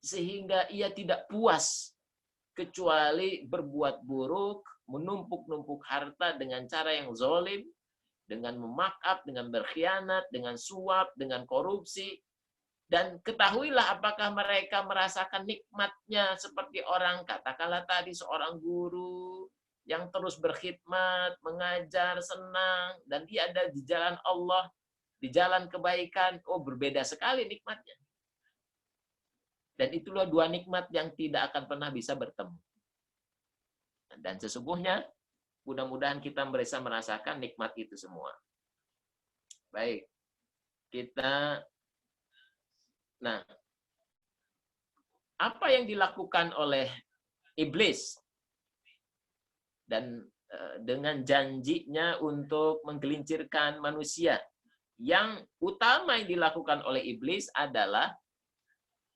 sehingga ia tidak puas kecuali berbuat buruk, menumpuk-numpuk harta dengan cara yang zalim, dengan memakap, dengan berkhianat, dengan suap, dengan korupsi. Dan ketahuilah apakah mereka merasakan nikmatnya seperti orang, katakanlah tadi seorang guru yang terus berkhidmat, mengajar, senang, dan dia ada di jalan Allah, di jalan kebaikan. Oh, berbeda sekali nikmatnya. Dan itulah dua nikmat yang tidak akan pernah bisa bertemu. Dan sesungguhnya, mudah-mudahan kita bisa merasakan nikmat itu semua. Baik, kita... Nah, apa yang dilakukan oleh iblis dan dengan janjinya untuk menggelincirkan manusia Yang utama yang dilakukan oleh iblis adalah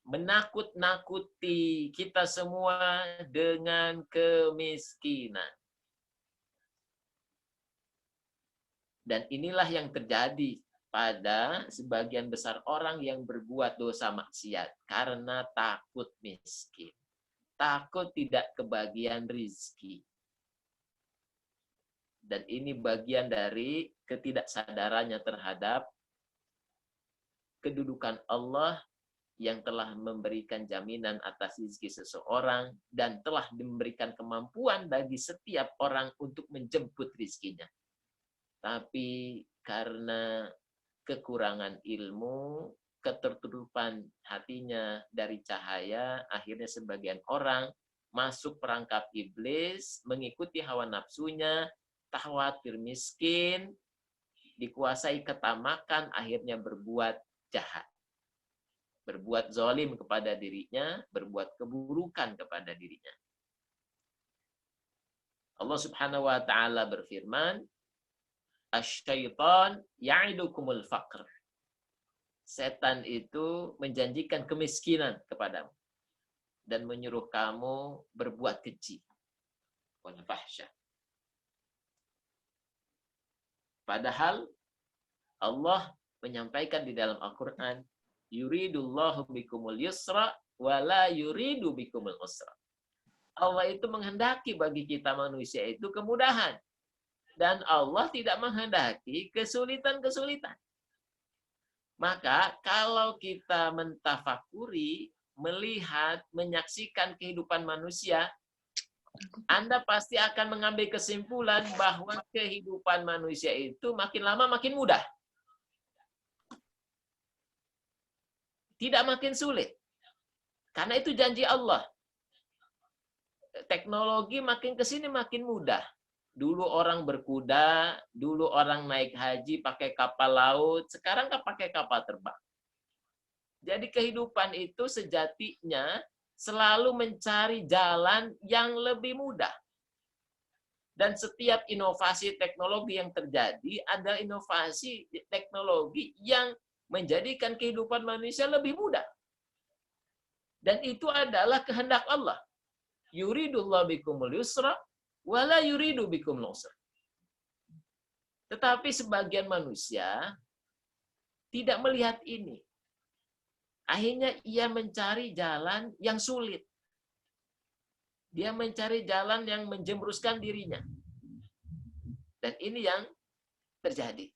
menakut-nakuti kita semua dengan kemiskinan. Dan inilah yang terjadi pada sebagian besar orang yang berbuat dosa maksiat karena takut miskin. Takut tidak kebagian rizki. Dan ini bagian dari ketidaksadarannya terhadap kedudukan Allah yang telah memberikan jaminan atas rezeki seseorang dan telah memberikan kemampuan bagi setiap orang untuk menjemput rezekinya. Tapi karena kekurangan ilmu, ketertutupan hatinya dari cahaya, akhirnya sebagian orang masuk perangkap iblis, mengikuti hawa nafsunya, khawatir miskin, dikuasai ketamakan, akhirnya berbuat jahat. Berbuat zalim kepada dirinya, berbuat keburukan kepada dirinya. Allah Subhanahu wa taala berfirman, "Asy-syaitan ya'idukumul faqr." Setan itu menjanjikan kemiskinan kepadamu dan menyuruh kamu berbuat keji. Wal fahsya. Padahal Allah menyampaikan di dalam Al-Qur'an, yuridullahu bikumul yusra wa la yuridu bikumul usra. Allah itu menghendaki bagi kita manusia itu kemudahan. Dan Allah tidak menghendaki kesulitan-kesulitan. Maka kalau kita mentafakuri, melihat, menyaksikan kehidupan manusia, Anda pasti akan mengambil kesimpulan bahwa kehidupan manusia itu makin lama makin mudah. Tidak makin sulit. Karena itu janji Allah. Teknologi makin ke sini makin mudah. Dulu orang berkuda, dulu orang naik haji pakai kapal laut, sekarang kan pakai kapal terbang. Jadi kehidupan itu sejatinya selalu mencari jalan yang lebih mudah. Dan setiap inovasi teknologi yang terjadi adalah inovasi teknologi yang menjadikan kehidupan manusia lebih mudah. Dan itu adalah kehendak Allah. Yuridullahu bikumul yusra wala yuridu bikumul usra. Tetapi sebagian manusia tidak melihat ini. Akhirnya ia mencari jalan yang sulit. Dia mencari jalan yang menjembruskan dirinya. Dan ini yang terjadi.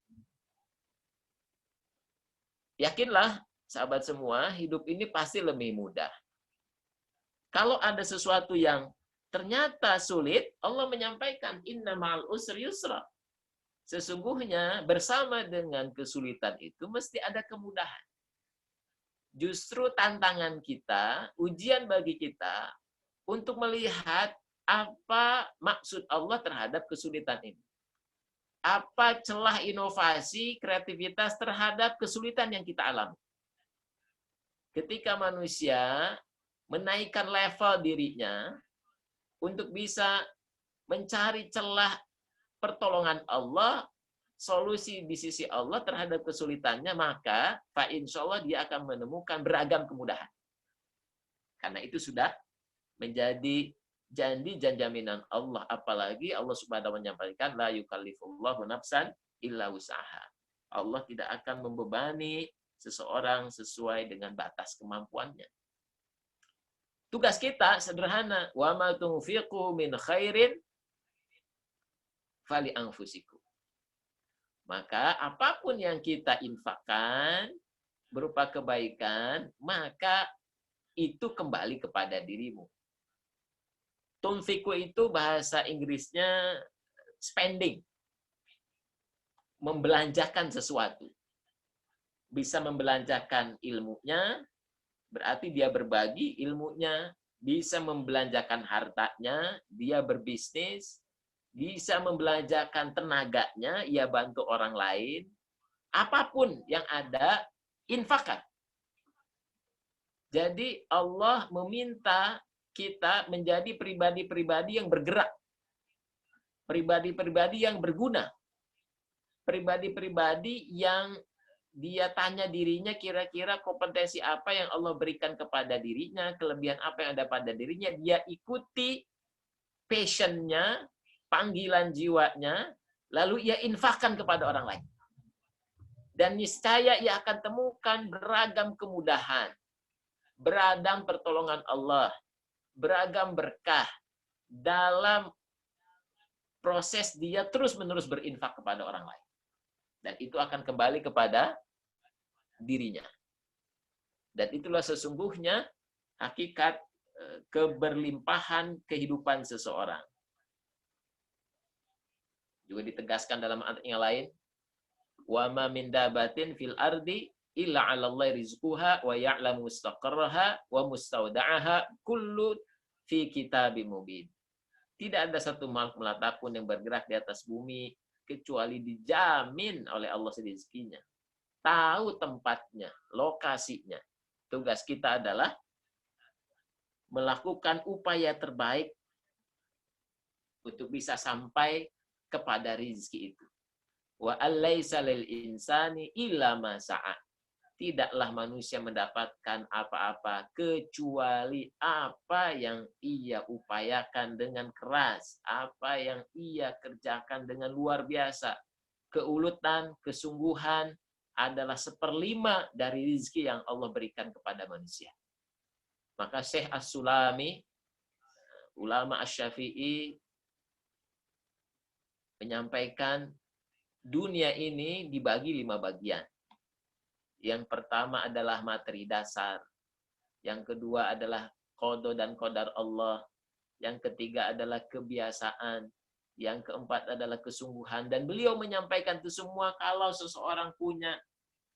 Yakinlah, sahabat semua, hidup ini pasti lebih mudah. Kalau ada sesuatu yang ternyata sulit, Allah menyampaikan, inna ma'al usri yusra. Sesungguhnya bersama dengan kesulitan itu mesti ada kemudahan. Justru tantangan kita, ujian bagi kita, untuk melihat apa maksud Allah terhadap kesulitan ini. Apa celah inovasi, kreativitas terhadap kesulitan yang kita alami. Ketika manusia menaikkan level dirinya untuk bisa mencari celah pertolongan Allah, solusi di sisi Allah terhadap kesulitannya, maka fa insyaallah dia akan menemukan beragam kemudahan. Karena itu sudah menjadi janji dan jaminan Allah, apalagi Allah Subhanahu wa taala menyampaikan la yukallifullahu nafsan illa wus'aha. Allah tidak akan membebani seseorang sesuai dengan batas kemampuannya. Tugas kita sederhana, wa ma tunfiqu min khairin fali anfusikum. Maka apapun yang kita infakkan berupa kebaikan, maka itu kembali kepada dirimu. Tunfiku itu bahasa Inggrisnya spending. Membelanjakan sesuatu. Bisa membelanjakan ilmunya, berarti dia berbagi ilmunya. Bisa membelanjakan hartanya, dia berbisnis. Bisa membelanjakan tenaganya, ia bantu orang lain. Apapun yang ada, infakkan. Jadi Allah meminta kita menjadi pribadi-pribadi yang bergerak. Pribadi-pribadi yang berguna. Pribadi-pribadi yang dia tanya dirinya kira-kira kompetensi apa yang Allah berikan kepada dirinya, kelebihan apa yang ada pada dirinya, dia ikuti passion-nya, panggilan jiwanya, lalu ia infakkan kepada orang lain. Dan niscaya ia akan temukan beragam kemudahan, beragam pertolongan Allah, beragam berkah dalam proses dia terus-menerus berinfak kepada orang lain. Dan itu akan kembali kepada dirinya. Dan itulah sesungguhnya hakikat keberlimpahan kehidupan seseorang. Juga ditegaskan dalam ayat yang lain, wa ma min dabatin fil ardi illa 'alallahi rizquha wa ya'lamu mustaqarraha wa mustawda'aha kullu fi kitabim mubin. Tidak ada satu makhluk melata pun yang bergerak di atas bumi kecuali dijamin oleh Allah rezekinya. Tahu tempatnya, lokasinya. Tugas kita adalah melakukan upaya terbaik untuk bisa sampai kepada rezeki itu. Wa allaisa lil insani illa ma sa'a. Tidaklah manusia mendapatkan apa-apa kecuali apa yang ia upayakan dengan keras, apa yang ia kerjakan dengan luar biasa. Keulutan, kesungguhan adalah 1/5 dari rezeki yang Allah berikan kepada manusia. Maka Syekh As-Sulami, ulama Asy-Syafi'i, menyampaikan dunia ini dibagi 5 bagian. Yang pertama adalah materi dasar. Yang kedua adalah qada dan qadar Allah. Yang ketiga adalah kebiasaan. Yang keempat adalah kesungguhan. Dan beliau menyampaikan itu semua kalau seseorang punya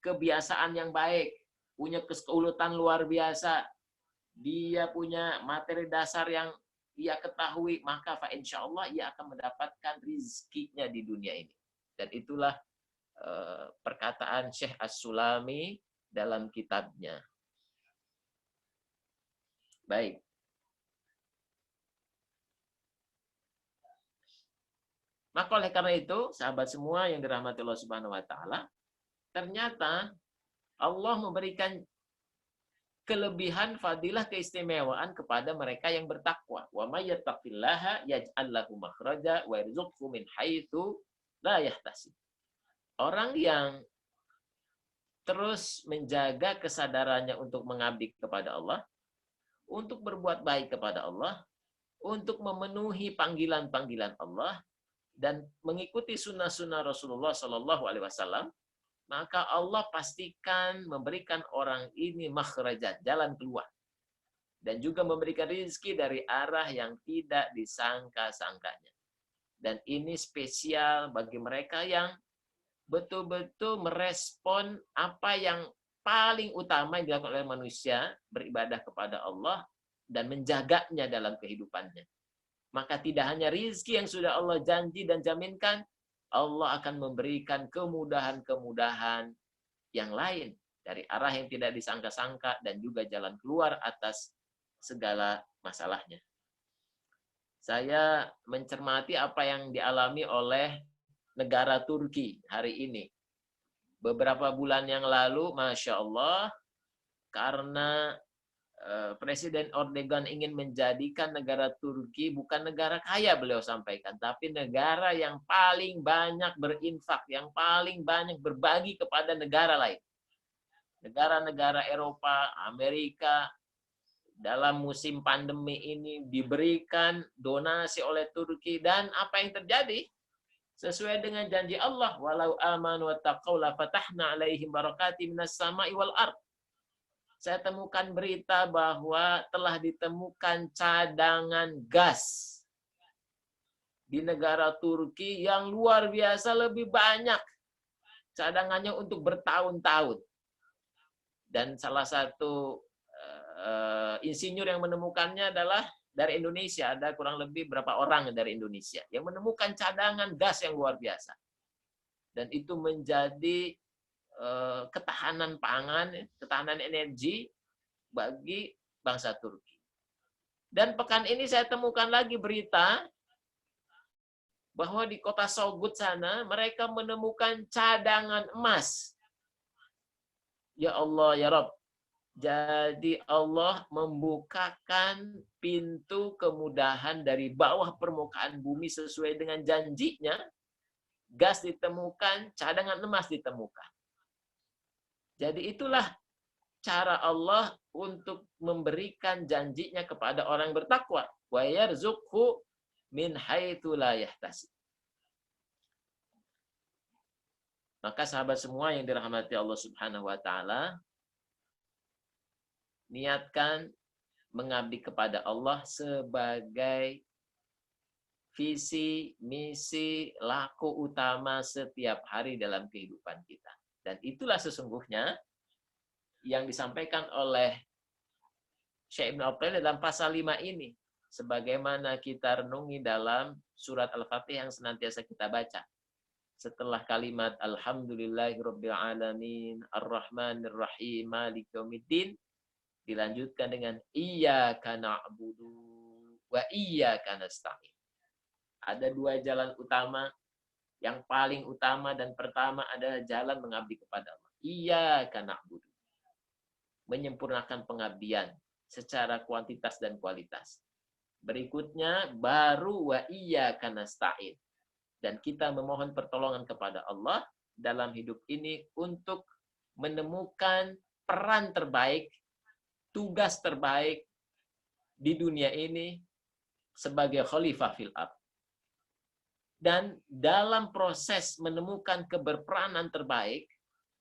kebiasaan yang baik, punya keulutan luar biasa, dia punya materi dasar yang ia ketahui, maka fa insyaallah ia akan mendapatkan rizkinya di dunia ini. Dan itulah perkataan Syekh As-Sulami dalam kitabnya. Baik. Maka oleh karena itu, sahabat semua yang dirahmati Allah Subhanahu wa taala, ternyata Allah memberikan kelebihan, fadilah, keistimewaan kepada mereka yang bertakwa. Wa may yattaqillaha yaj'al lahu makhraja wa yarzuqhu min haitsu la yahtasib. Orang yang terus menjaga kesadarannya untuk mengabdi kepada Allah, untuk berbuat baik kepada Allah, untuk memenuhi panggilan-panggilan Allah, dan mengikuti sunnah-sunnah Rasulullah SAW, maka Allah pastikan memberikan orang ini makhrajat, jalan keluar. Dan juga memberikan rezeki dari arah yang tidak disangka-sangkanya. Dan ini spesial bagi mereka yang betul-betul merespon apa yang paling utama yang dilakukan oleh manusia, beribadah kepada Allah dan menjaganya dalam kehidupannya. Maka tidak hanya rezeki yang sudah Allah janji dan jaminkan, Allah akan memberikan kemudahan-kemudahan yang lain dari arah yang tidak disangka-sangka dan juga jalan keluar atas segala masalahnya. Saya mencermati apa yang dialami oleh negara Turki hari ini. Beberapa bulan yang lalu, Masya Allah, karena Presiden Erdogan ingin menjadikan negara Turki bukan negara kaya, beliau sampaikan, tapi negara yang paling banyak berinfak, yang paling banyak berbagi kepada negara lain. Negara-negara Eropa, Amerika, dalam musim pandemi ini diberikan donasi oleh Turki, dan apa yang terjadi? Sesuai dengan janji Allah, walau amanu wattaqau la fatahna alaihim barakatim minas sama'i wal ard. Saya temukan berita bahwa telah ditemukan cadangan gas di negara Turki yang luar biasa, lebih banyak cadangannya untuk bertahun-tahun. Dan salah satu insinyur yang menemukannya adalah dari Indonesia. Ada kurang lebih berapa orang dari Indonesia yang menemukan cadangan gas yang luar biasa. Dan itu menjadi ketahanan pangan, ketahanan energi bagi bangsa Turki. Dan pekan ini saya temukan lagi berita bahwa di kota Sogut sana mereka menemukan cadangan emas Ya Allah, ya Rabb. Jadi Allah membukakan pintu kemudahan dari bawah permukaan bumi sesuai dengan janjinya. Gas ditemukan, cadangan emas ditemukan. Jadi itulah cara Allah untuk memberikan janjinya kepada orang bertakwa. Wa yarzuqhu min haitsu la yahtasib. Maka sahabat semua yang dirahmati Allah Subhanahu wa taala, niatkan mengabdi kepada Allah sebagai visi, misi, laku utama setiap hari dalam kehidupan kita. Dan itulah sesungguhnya yang disampaikan oleh Syekh Ibn Athaillah dalam pasal 5 ini. Sebagaimana kita renungi dalam surat Al-Fatihah yang senantiasa kita baca. Setelah kalimat Alhamdulillahirabbil alamin arrahmanirrahim maliki yaumiddin dilanjutkan dengan iyyaka na'budu wa iyyaka nasta'in. Ada dua jalan utama. Yang paling utama dan pertama adalah jalan mengabdi kepada Allah. Iyyaka na'budu. Menyempurnakan pengabdian secara kuantitas dan kualitas. Berikutnya baru wa iyyaka nasta'in. Dan kita memohon pertolongan kepada Allah dalam hidup ini untuk menemukan peran terbaik, tugas terbaik di dunia ini sebagai khalifah fil ardh. Dan dalam proses menemukan keberperanan terbaik,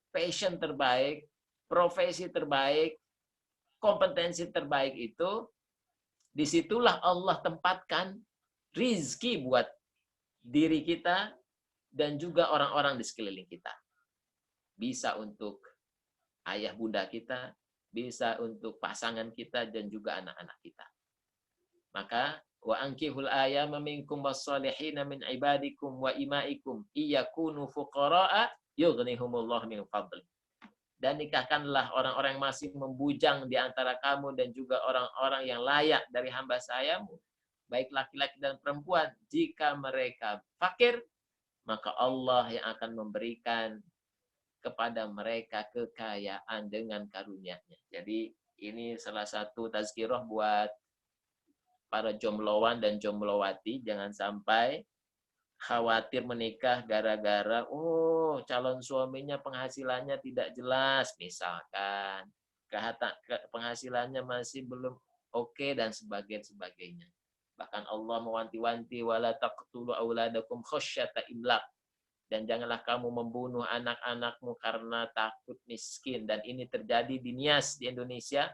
passion terbaik, profesi terbaik, kompetensi terbaik itu, disitulah Allah tempatkan rizki buat diri kita dan juga orang-orang di sekeliling kita. Bisa untuk ayah bunda kita, bisa untuk pasangan kita dan juga anak-anak kita. Maka wa ankihul ayama minkum was-solihina min ibadikum wa imaikum iyakunu fuqara'a yughnihumullahu min fadli. Dan nikahkanlah orang-orang yang masih membujang di antara kamu dan juga orang-orang yang layak dari hamba sayamu, baik laki-laki dan perempuan. Jika mereka fakir, maka Allah yang akan memberikan kepada mereka kekayaan dengan karunia-Nya. Jadi ini salah satu tazkirah buat para jombloan dan jomblowati. Jangan sampai khawatir menikah gara-gara calon suaminya penghasilannya tidak jelas, misalkan penghasilannya masih belum oke dan sebagainya. Bahkan Allah mewanti-wanti wala taqtulu auladakum khasyata imlaq. Dan janganlah kamu membunuh anak-anakmu karena takut miskin. Dan ini terjadi di Nias di Indonesia.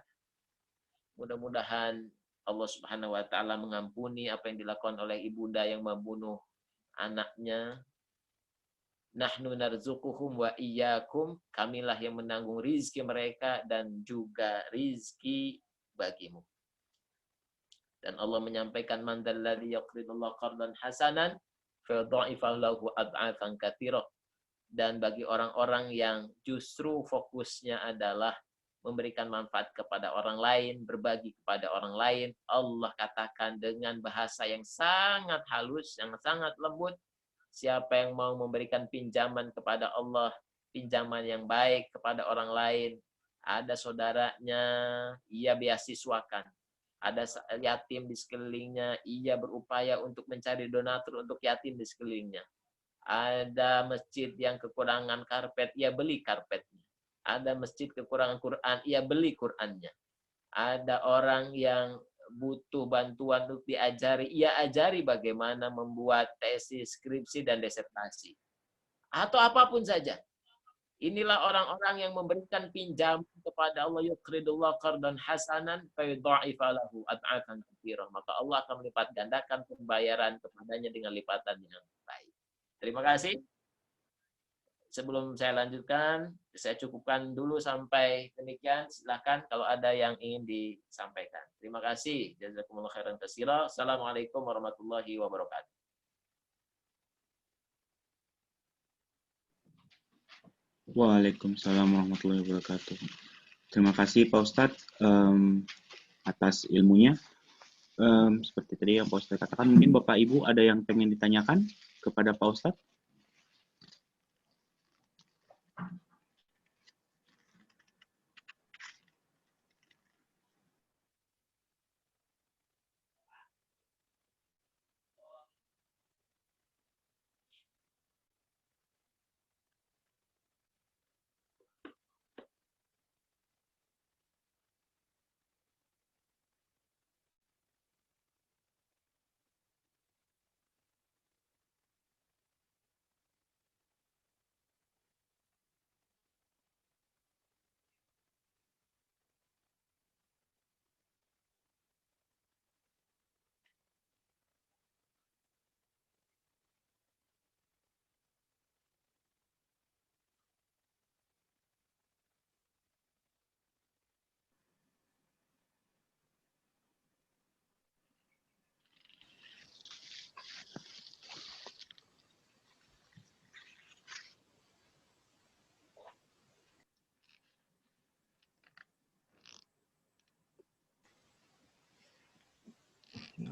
Mudah-mudahan Allah Subhanahu wa taala mengampuni apa yang dilakukan oleh ibunda yang membunuh anaknya. Nahnu narzuquhum wa iyyakum. Kamilah yang menanggung rizki mereka dan juga rizki bagimu. Dan Allah menyampaikan man dzalladzi yaqridullaha qardan hasanan fa yudha'ifahu lahu ad'afan katsirah. Dan bagi orang-orang yang justru fokusnya adalah memberikan manfaat kepada orang lain, berbagi kepada orang lain, Allah katakan dengan bahasa yang sangat halus, yang sangat lembut, siapa yang mau memberikan pinjaman kepada Allah, pinjaman yang baik kepada orang lain, ada saudaranya, ia beasiswakan. Ada yatim di sekelilingnya, ia berupaya untuk mencari donatur untuk yatim di sekelilingnya. Ada masjid yang kekurangan karpet, ia beli karpetnya. Ada masjid kekurangan Quran, ia beli Qurannya. Ada orang yang butuh bantuan untuk diajari, ia ajari bagaimana membuat tesis, skripsi, dan disertasi. Atau apapun saja. Inilah orang-orang yang memberikan pinjaman kepada Allah, yuqridullah qardan hasanan fayudha'ifa lahu ad'afan katsirah. Maka Allah akan melipat gandakan pembayaran kepadanya dengan lipatan yang baik. Terima kasih. Sebelum saya lanjutkan, saya cukupkan dulu sampai demikian. Silakan kalau ada yang ingin disampaikan. Terima kasih. Jazakumullah khairan katsira. Assalamualaikum warahmatullahi wabarakatuh. Waalaikumsalam warahmatullahi wabarakatuh. Terima kasih Pak Ustadz atas ilmunya. Seperti tadi yang Pak Ustadz katakan, mungkin Bapak Ibu ada yang pengen ditanyakan kepada Pak Ustadz?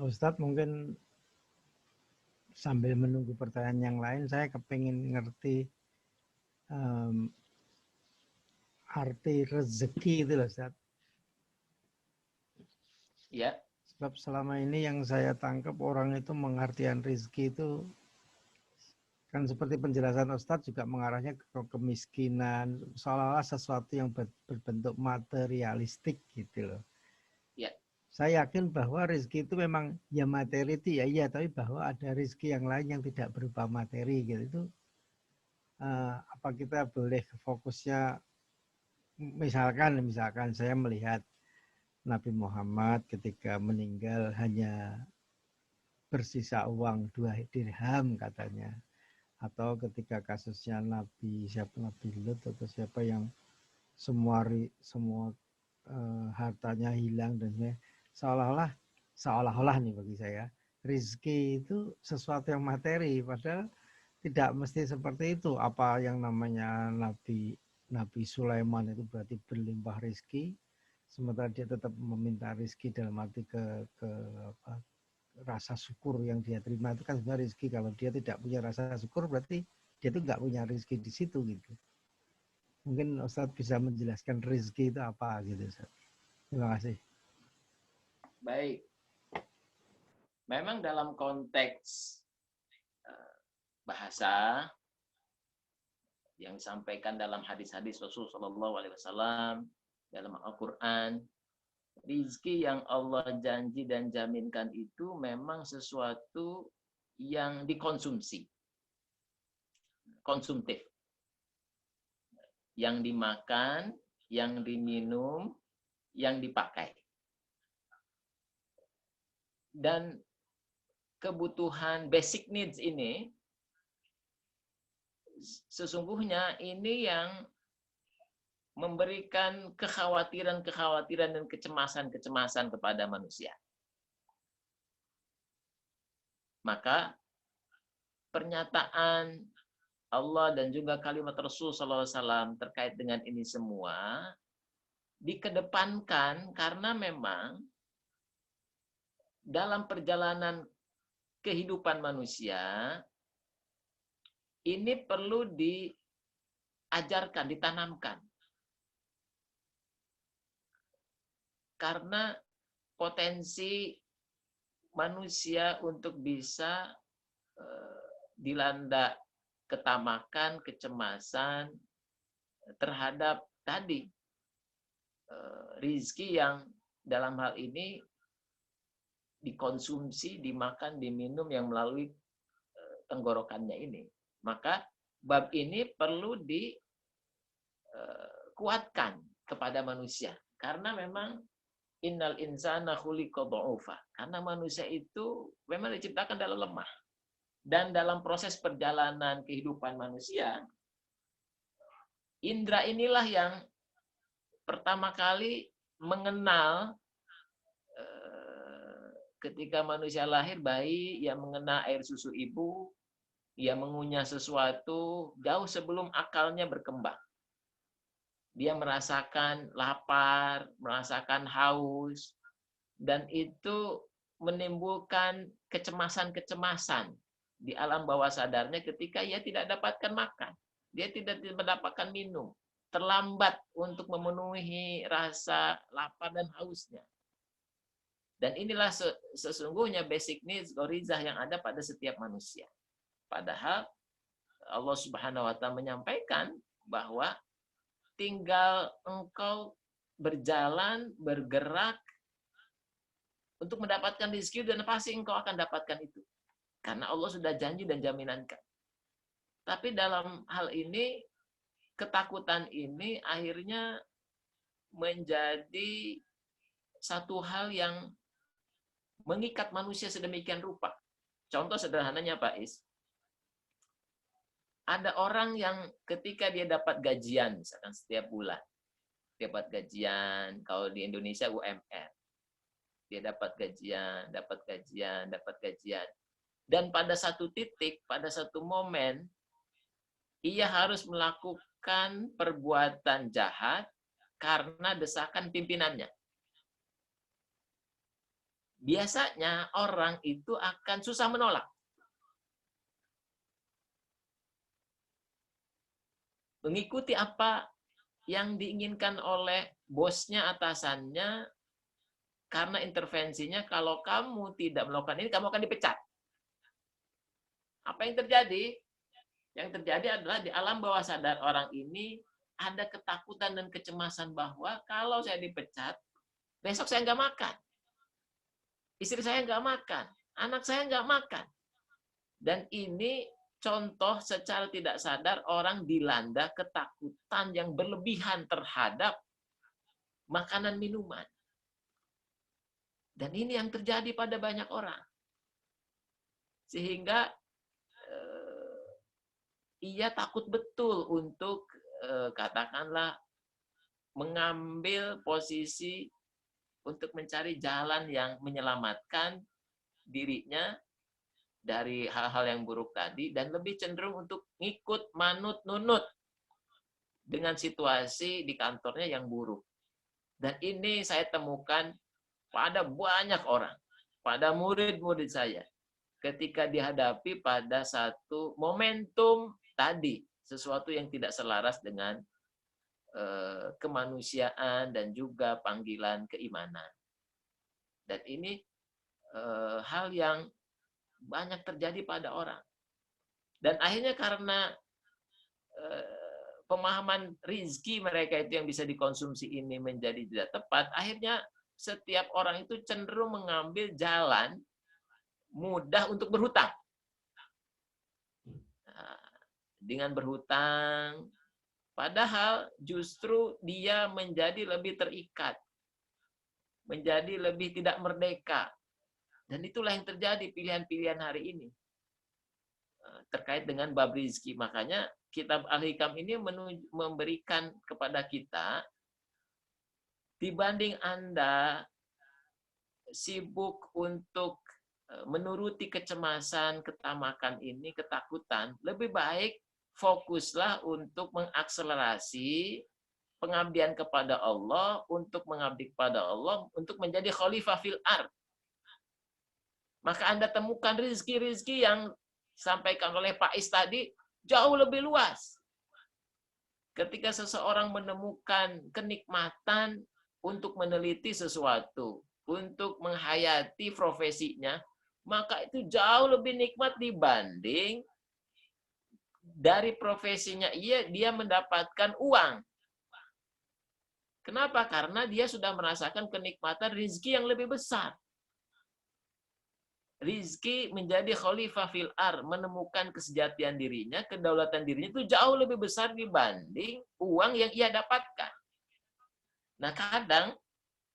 Ustadz mungkin sambil menunggu pertanyaan yang lain, saya kepingin ngerti arti rezeki itu loh Ustadz. Ya, Sebab selama ini yang saya tangkap orang itu mengartian rezeki itu kan seperti penjelasan Ustadz juga mengarahnya ke kemiskinan, seolah-olah sesuatu yang berbentuk materialistik gitu loh. ya. Saya yakin bahwa rezeki itu memang ya materi itu ya iya, tapi bahwa ada rezeki yang lain yang tidak berupa materi gitu. Itu apa kita boleh fokusnya misalkan saya melihat Nabi Muhammad ketika meninggal hanya bersisa uang 2 dirham katanya, atau ketika kasusnya Nabi Lut atau siapa yang semua hartanya hilang dan seolah-olah nih bagi saya rezeki itu sesuatu yang materi, padahal tidak mesti seperti itu. Apa yang namanya Nabi Sulaiman itu berarti berlimpah rezeki, sementara dia tetap meminta rezeki dalam arti rasa syukur yang dia terima itu kan sebenarnya rezeki. Kalau dia tidak punya rasa syukur berarti dia itu nggak punya rezeki di situ gitu. Mungkin Ustadz bisa menjelaskan rezeki itu apa gitu Ustadz. Terima kasih. Baik. Memang dalam konteks bahasa yang disampaikan dalam hadis-hadis Rasulullah SAW, dalam Al-Quran, rizki yang Allah janji dan jaminkan itu memang sesuatu yang dikonsumsi, konsumtif, yang dimakan, yang diminum, yang dipakai. Dan kebutuhan basic needs ini sesungguhnya ini yang memberikan kekhawatiran dan kecemasan kepada manusia. Maka pernyataan Allah dan juga kalimat Rasul SAW terkait dengan ini semua dikedepankan karena memang dalam perjalanan kehidupan manusia ini perlu diajarkan, ditanamkan. Karena potensi manusia untuk bisa dilanda ketamakan, kecemasan terhadap tadi rizki yang dalam hal ini dikonsumsi, dimakan, diminum yang melalui tenggorokannya ini. Maka bab ini perlu dikuatkan kepada manusia. Karena memang innal insana khuliqa dha'ufa. Karena manusia itu memang diciptakan dalam lemah. Dan dalam proses perjalanan kehidupan manusia, indera inilah yang pertama kali mengenal ketika manusia lahir, bayi yang mengenal air susu ibu, ia mengunyah sesuatu jauh sebelum akalnya berkembang. Dia merasakan lapar, merasakan haus, dan itu menimbulkan kecemasan-kecemasan di alam bawah sadarnya ketika ia tidak dapatkan makan, dia tidak mendapatkan minum, terlambat untuk memenuhi rasa lapar dan hausnya. Dan inilah sesungguhnya basic needs, gharizah yang ada pada setiap manusia. Padahal Allah Subhanahu wa Ta'ala menyampaikan bahwa tinggal engkau berjalan, bergerak untuk mendapatkan rezeki dan pasti engkau akan dapatkan itu. Karena Allah sudah janji dan jaminankan. Tapi dalam hal ini, ketakutan ini akhirnya menjadi satu hal yang mengikat manusia sedemikian rupa. Contoh sederhananya Pak Is, ada orang yang ketika dia dapat gajian, misalkan setiap bulan, dapat gajian, kalau di Indonesia UMR, dia dapat gajian. Dan pada satu titik, pada satu momen, ia harus melakukan perbuatan jahat karena desakan pimpinannya. biasanya orang itu akan susah menolak. Mengikuti apa yang diinginkan oleh bosnya, atasannya, karena intervensinya kalau kamu tidak melakukan ini, kamu akan dipecat. Apa yang terjadi? Yang terjadi adalah di alam bawah sadar orang ini ada ketakutan dan kecemasan bahwa kalau saya dipecat, besok saya nggak makan. Istri saya nggak makan. Anak saya nggak makan. Dan ini contoh secara tidak sadar orang dilanda ketakutan yang berlebihan terhadap makanan minuman. Dan ini yang terjadi pada banyak orang. Sehingga ia takut betul untuk katakanlah mengambil posisi untuk mencari jalan yang menyelamatkan dirinya dari hal-hal yang buruk tadi, dan lebih cenderung untuk ngikut manut nunut dengan situasi di kantornya yang buruk. Dan ini saya temukan pada banyak orang, pada murid-murid saya, ketika dihadapi pada satu momentum tadi, sesuatu yang tidak selaras dengan kemanusiaan dan juga panggilan keimanan. Dan ini hal yang banyak terjadi pada orang. Dan akhirnya karena pemahaman rizki mereka itu yang bisa dikonsumsi ini menjadi tidak tepat, akhirnya setiap orang itu cenderung mengambil jalan mudah untuk berhutang. Dengan berhutang, padahal justru dia menjadi lebih terikat, menjadi lebih tidak merdeka. Dan itulah yang terjadi pilihan-pilihan hari ini terkait dengan bab rizki. Makanya kitab Al-Hikam ini memberikan kepada kita, dibanding Anda sibuk untuk menuruti kecemasan, ketamakan ini, ketakutan, lebih baik fokuslah untuk mengakselerasi pengabdian kepada Allah, untuk mengabdi kepada Allah, untuk menjadi khalifah fil ard. Maka Anda temukan rizki-rizki yang disampaikan oleh Pak Is tadi jauh lebih luas. Ketika seseorang menemukan kenikmatan untuk meneliti sesuatu, untuk menghayati profesinya, maka itu jauh lebih nikmat dibanding dari profesinya dia mendapatkan uang. Kenapa? Karena dia sudah merasakan kenikmatan rizki yang lebih besar. Rizki menjadi khalifah fil ard, menemukan kesejatian dirinya, kedaulatan dirinya itu jauh lebih besar dibanding uang yang ia dapatkan. Nah, kadang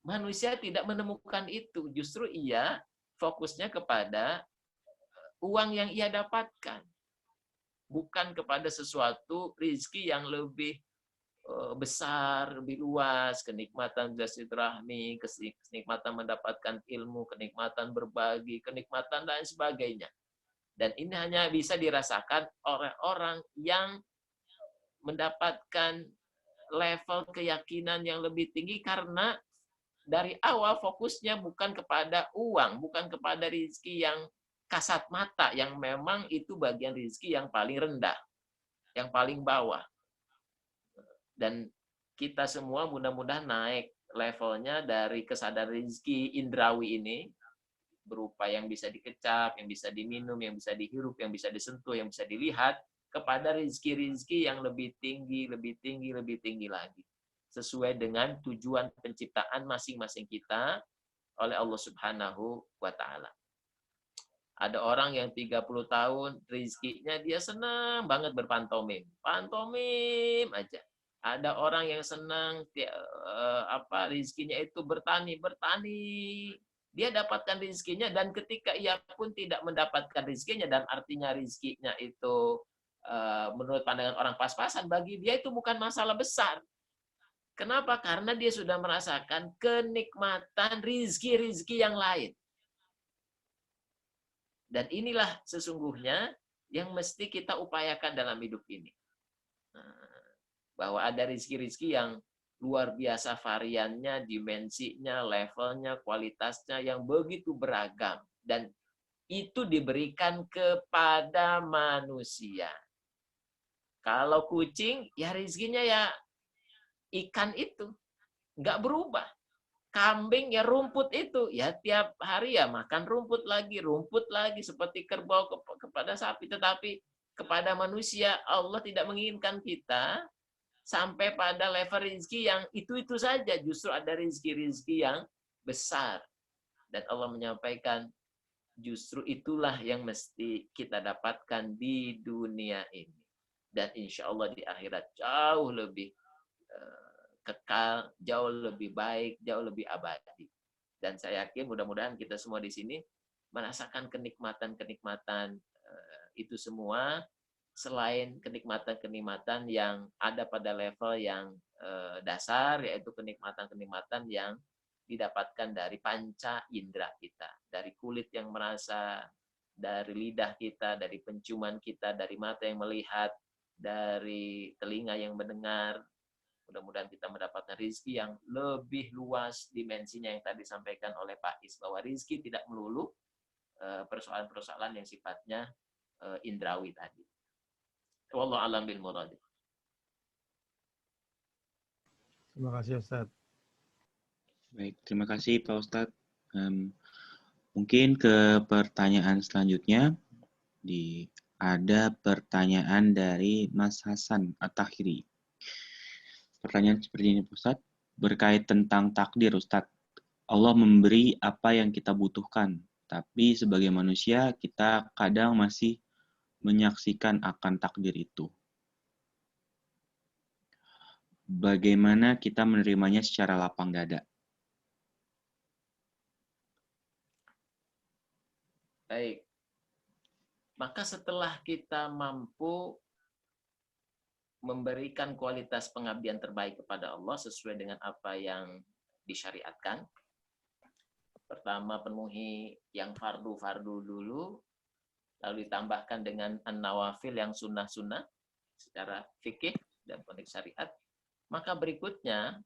manusia tidak menemukan itu. Justru ia fokusnya kepada uang yang ia dapatkan. Bukan kepada sesuatu rizki yang lebih besar, lebih luas, kenikmatan silaturahmi, kenikmatan mendapatkan ilmu, kenikmatan berbagi, kenikmatan dan sebagainya. Dan ini hanya bisa dirasakan oleh orang yang mendapatkan level keyakinan yang lebih tinggi, karena dari awal fokusnya bukan kepada uang, bukan kepada rizki yang kasat mata, yang memang itu bagian rizki yang paling rendah, yang paling bawah. Dan kita semua mudah-mudahan naik levelnya dari kesadaran rizki indrawi ini, berupa yang bisa dikecap, yang bisa diminum, yang bisa dihirup, yang bisa disentuh, yang bisa dilihat, kepada rizki-rizki yang lebih tinggi, lebih tinggi, lebih tinggi lagi. Sesuai dengan tujuan penciptaan masing-masing kita oleh Allah Subhanahu wa Ta'ala. Ada orang yang 30 tahun, rizkinya dia senang banget berpantomim. Pantomim aja. Ada orang yang senang rizkinya itu bertani. Dia dapatkan rizkinya, dan ketika ia pun tidak mendapatkan rizkinya, dan artinya rizkinya itu menurut pandangan orang pas-pasan, bagi dia itu bukan masalah besar. Kenapa? Karena dia sudah merasakan kenikmatan rizki-rizki yang lain. Dan inilah sesungguhnya yang mesti kita upayakan dalam hidup ini. Bahwa ada rizki-rizki yang luar biasa variannya, dimensinya, levelnya, kualitasnya yang begitu beragam. Dan itu diberikan kepada manusia. Kalau kucing, ya rezekinya ya ikan itu. Nggak berubah. Kambing ya rumput itu. Ya tiap hari ya makan rumput lagi seperti kerbau kepada sapi. Tetapi kepada manusia, Allah tidak menginginkan kita sampai pada level rezeki yang itu-itu saja. Justru ada rezeki-rezeki yang besar. Dan Allah menyampaikan, justru itulah yang mesti kita dapatkan di dunia ini. Dan insya Allah di akhirat jauh lebih kekal, jauh lebih baik, jauh lebih abadi. Dan saya yakin mudah-mudahan kita semua di sini merasakan kenikmatan-kenikmatan itu semua, selain kenikmatan-kenikmatan yang ada pada level yang dasar, yaitu kenikmatan-kenikmatan yang didapatkan dari panca indera kita, dari kulit yang merasa, dari lidah kita, dari penciuman kita, dari mata yang melihat, dari telinga yang mendengar. Mudah-mudahan kita mendapatkan rezeki yang lebih luas dimensinya yang tadi disampaikan oleh Pak Is, bahwa rezeki tidak melulu persoalan-persoalan yang sifatnya indrawi tadi. Wallahu a'lam bil murad. Terima kasih Ustaz. Baik, terima kasih Pak Ustadz. Mungkin ke pertanyaan selanjutnya. Ada pertanyaan dari Mas Hasan At-Tahiri. Pertanyaan seperti ini Pak Ustadz. Berkait tentang takdir Ustadz. Allah memberi apa yang kita butuhkan. Tapi sebagai manusia kita kadang masih menyaksikan akan takdir itu. Bagaimana kita menerimanya secara lapang dada? Baik. Maka setelah kita mampu memberikan kualitas pengabdian terbaik kepada Allah sesuai dengan apa yang disyariatkan. Pertama, penuhi yang fardu-fardu dulu, lalu ditambahkan dengan an-nawafil yang sunnah-sunnah secara fikih dan konteks syariat. Maka berikutnya,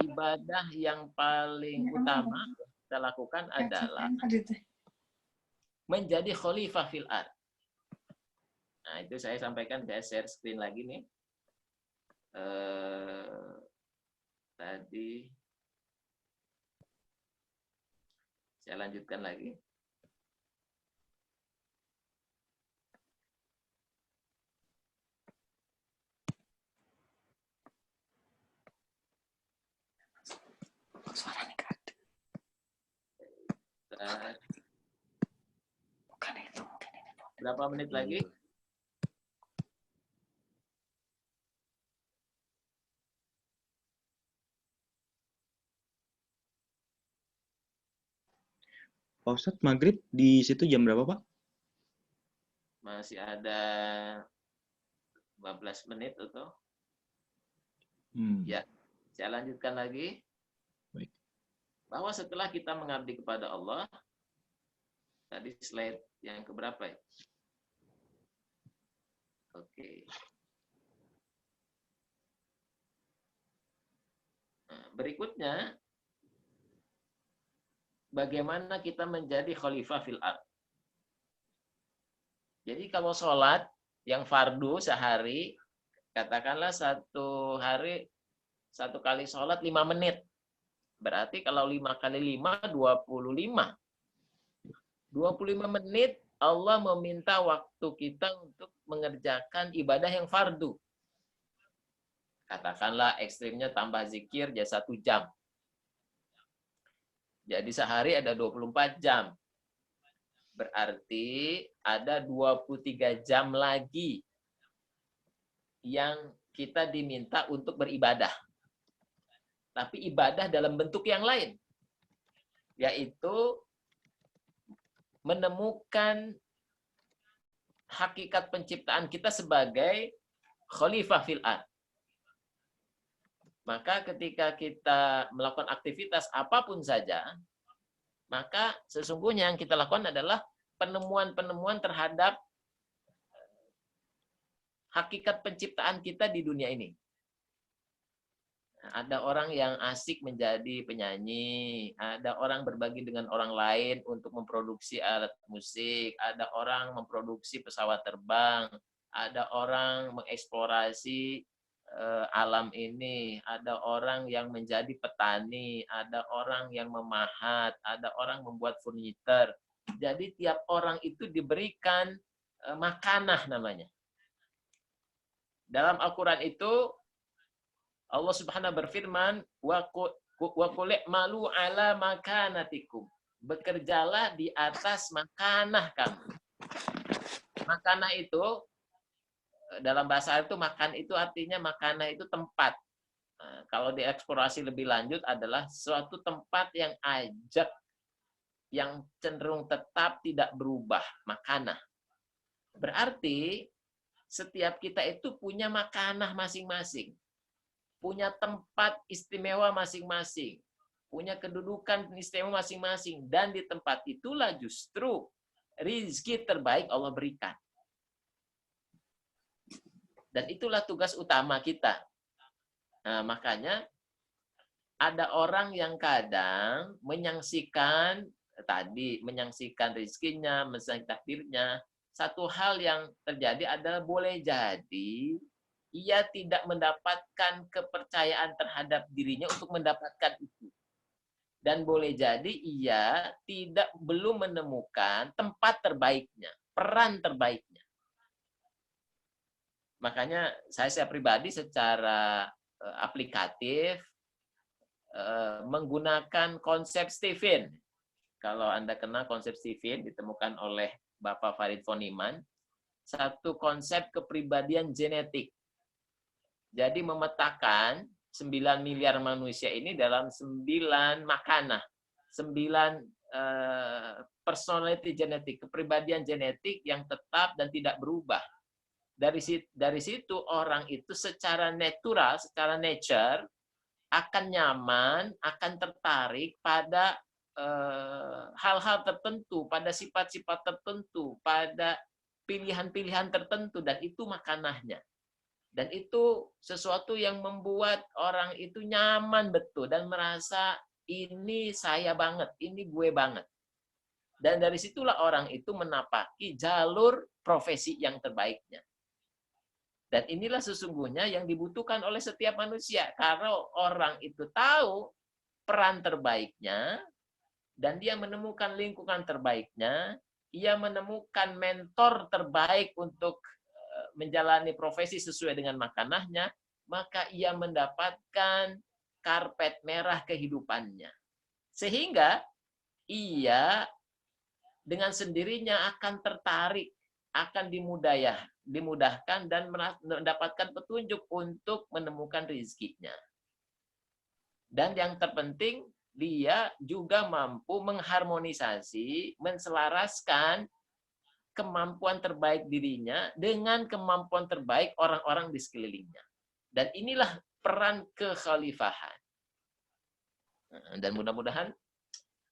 ibadah yang paling utama kita lakukan adalah menjadi khalifah fil ard. Nah, itu saya sampaikan, saya share screen lagi nih. Tadi saya lanjutkan lagi. Suaranya gak ada. Bukan itu, mungkin ini. Berapa menit lagi? Pak Ustadz, maghrib di situ jam berapa Pak? Masih ada 15 menit atau? Ya, saya lanjutkan lagi. Baik. Bahwa setelah kita mengabdi kepada Allah, tadi slide yang keberapa ya? Oke. Nah, berikutnya, bagaimana kita menjadi khalifah fil ard. Jadi kalau sholat yang fardu sehari, katakanlah satu hari, satu kali sholat 5 menit. Berarti kalau 5 kali 5, 25. 25 menit Allah meminta waktu kita untuk mengerjakan ibadah yang fardu. Katakanlah ekstrimnya tambah zikir jadi 1 jam. Jadi sehari ada 24 jam. Berarti ada 23 jam lagi yang kita diminta untuk beribadah. Tapi ibadah dalam bentuk yang lain. Yaitu menemukan hakikat penciptaan kita sebagai khalifah fil ard. Maka ketika kita melakukan aktivitas apapun saja, maka sesungguhnya yang kita lakukan adalah penemuan-penemuan terhadap hakikat penciptaan kita di dunia ini. Ada orang yang asik menjadi penyanyi, ada orang berbagi dengan orang lain untuk memproduksi alat musik, ada orang memproduksi pesawat terbang, ada orang mengeksplorasi alam ini, ada orang yang menjadi petani, ada orang yang memahat, ada orang membuat furniture. Jadi tiap orang itu diberikan makanah namanya. Dalam Al-Quran itu Allah Subhanahu berfirman, wa qul malu ala makanatikum. Bekerjalah di atas makanah kamu. Makanah itu dalam bahasa Arab itu makan itu artinya makanah itu tempat. Nah, kalau dieksplorasi lebih lanjut adalah suatu tempat yang ajak, yang cenderung tetap tidak berubah, makanah. Berarti setiap kita itu punya makanah masing-masing. Punya tempat istimewa masing-masing, punya kedudukan istimewa masing-masing, dan di tempat itulah justru rizki terbaik Allah berikan. Dan itulah tugas utama kita. Nah, makanya ada orang yang kadang menyaksikan rizkinya, menyaksikan takdirnya. Satu hal yang terjadi adalah boleh jadi ia tidak mendapatkan kepercayaan terhadap dirinya untuk mendapatkan itu. Dan boleh jadi ia belum menemukan tempat terbaiknya, peran terbaiknya. Makanya saya pribadi secara aplikatif menggunakan konsep Stephen. Kalau Anda kenal konsep Stephen, ditemukan oleh Bapak Farid von Iman, satu konsep kepribadian genetik. Jadi memetakan 9 miliar manusia ini dalam 9 makanah, 9 personality genetik, kepribadian genetik yang tetap dan tidak berubah. Dari situ orang itu secara natural, secara nature akan nyaman, akan tertarik pada hal-hal tertentu, pada sifat-sifat tertentu, pada pilihan-pilihan tertentu, dan itu makanahnya. Dan itu sesuatu yang membuat orang itu nyaman betul dan merasa ini saya banget, ini gue banget. Dan dari situlah orang itu menapaki jalur profesi yang terbaiknya. Dan inilah sesungguhnya yang dibutuhkan oleh setiap manusia. Karena orang itu tahu peran terbaiknya, dan dia menemukan lingkungan terbaiknya, ia menemukan mentor terbaik untuk menjalani profesi sesuai dengan makanahnya, maka ia mendapatkan karpet merah kehidupannya. Sehingga ia dengan sendirinya akan tertarik, akan dimudahkan dan mendapatkan petunjuk untuk menemukan rezekinya. Dan yang terpenting, dia juga mampu mengharmonisasi, menselaraskan kemampuan terbaik dirinya dengan kemampuan terbaik orang-orang di sekelilingnya. Dan inilah peran kekhalifahan. Dan mudah-mudahan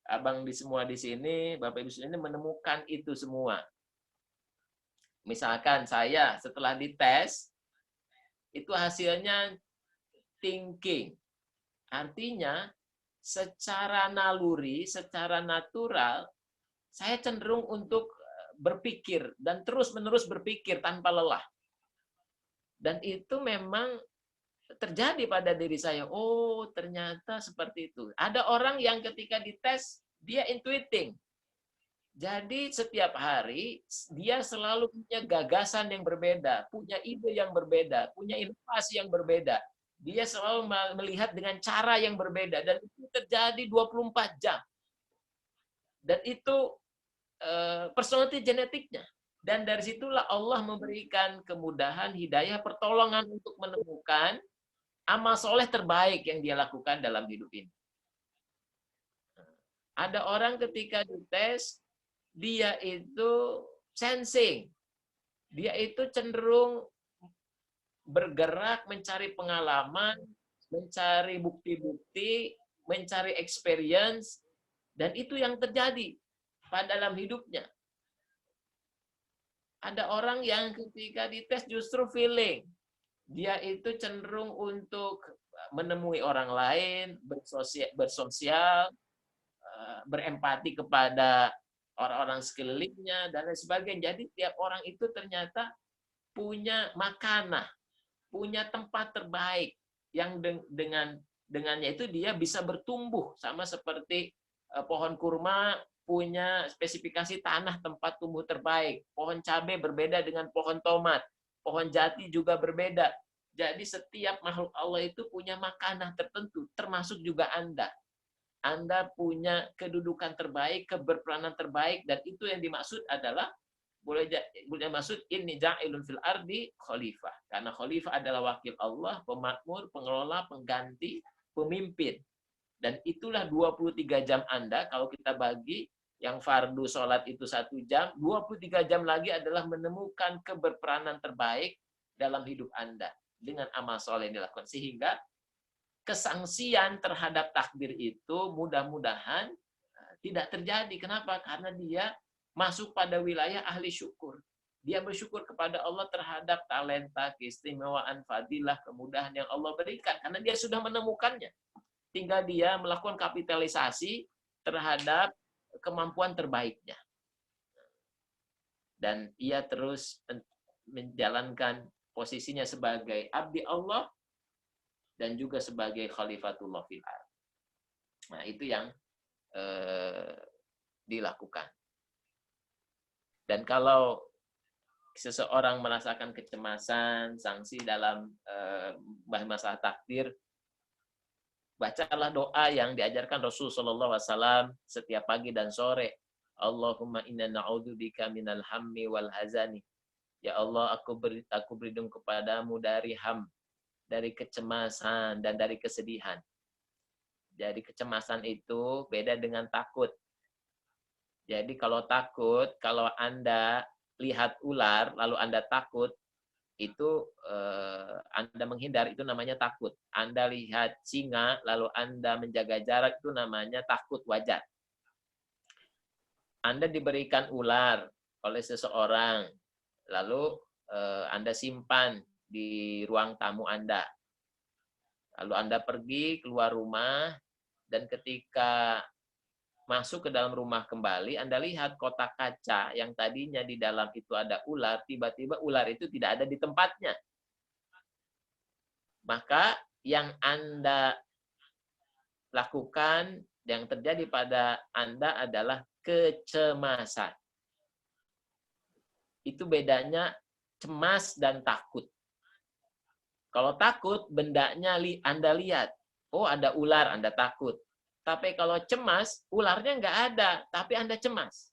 abang di sini, Bapak Ibu ini menemukan itu semua. Misalkan saya setelah dites, itu hasilnya thinking. Artinya secara naluri, secara natural, saya cenderung untuk berpikir dan terus-menerus berpikir tanpa lelah. Dan itu memang terjadi pada diri saya. Oh, ternyata seperti itu. Ada orang yang ketika dites, dia intuiting. Jadi setiap hari dia selalu punya gagasan yang berbeda, punya ide yang berbeda, punya inovasi yang berbeda. Dia selalu melihat dengan cara yang berbeda, dan itu terjadi 24 jam. Dan itu personality genetiknya. Dan dari situlah Allah memberikan kemudahan, hidayah, pertolongan untuk menemukan amal soleh terbaik yang dia lakukan dalam hidup ini. Ada orang ketika dites, dia itu sensing. Dia itu cenderung bergerak mencari pengalaman, mencari bukti-bukti, mencari experience, dan itu yang terjadi pada dalam hidupnya. Ada orang yang ketika dites justru feeling. Dia itu cenderung untuk menemui orang lain, bersosial, berempati kepada orang-orang sekelilingnya, dan lain sebagainya. Jadi tiap orang itu ternyata punya makanah, punya tempat terbaik yang dengannya itu dia bisa bertumbuh, sama seperti pohon kurma punya spesifikasi tanah tempat tumbuh terbaik. Pohon cabai berbeda dengan pohon tomat. Pohon jati juga berbeda. Jadi setiap makhluk Allah itu punya makanah tertentu, termasuk juga Anda. Anda punya kedudukan terbaik, keberperanan terbaik, dan itu yang dimaksud adalah boleh maksud ini ja'ilun fil ardi khalifah. Karena khalifah adalah wakil Allah, pemakmur, pengelola, pengganti, pemimpin. Dan itulah 23 jam Anda, kalau kita bagi, yang fardu sholat itu 1 jam, 23 jam lagi adalah menemukan keberperanan terbaik dalam hidup Anda dengan amal soleh yang dilakukan. Sehingga kesangsian terhadap takdir itu mudah-mudahan tidak terjadi. Kenapa? Karena dia masuk pada wilayah ahli syukur. Dia bersyukur kepada Allah terhadap talenta, keistimewaan, fadilah, kemudahan yang Allah berikan. Karena dia sudah menemukannya. Tinggal dia melakukan kapitalisasi terhadap kemampuan terbaiknya. Dan ia terus menjalankan posisinya sebagai abdi Allah dan juga sebagai khalifatullah fil ardh. Nah, itu yang dilakukan. Dan kalau seseorang merasakan kecemasan, sanksi dalam masalah takdir, bacalah doa yang diajarkan Rasulullah SAW setiap pagi dan sore. Allahumma inna na'udzubika minal hammi wal hazani. Ya Allah, aku berlindung kepadamu dari ham, dari kecemasan dan dari kesedihan. Jadi kecemasan itu beda dengan takut. Jadi kalau takut, kalau Anda lihat ular lalu Anda takut, itu Anda menghindar, itu namanya takut. Anda lihat singa lalu Anda menjaga jarak, itu namanya takut wajar. Anda diberikan ular oleh seseorang, lalu Anda simpan di ruang tamu Anda. Lalu Anda pergi keluar rumah, dan ketika masuk ke dalam rumah kembali, Anda lihat kotak kaca yang tadinya di dalam itu ada ular, tiba-tiba ular itu tidak ada di tempatnya. Maka yang Anda lakukan, yang terjadi pada Anda adalah kecemasan. Itu bedanya cemas dan takut. Kalau takut, bendanya Anda lihat. Oh, ada ular, Anda takut. Tapi kalau cemas, ularnya nggak ada, tapi Anda cemas.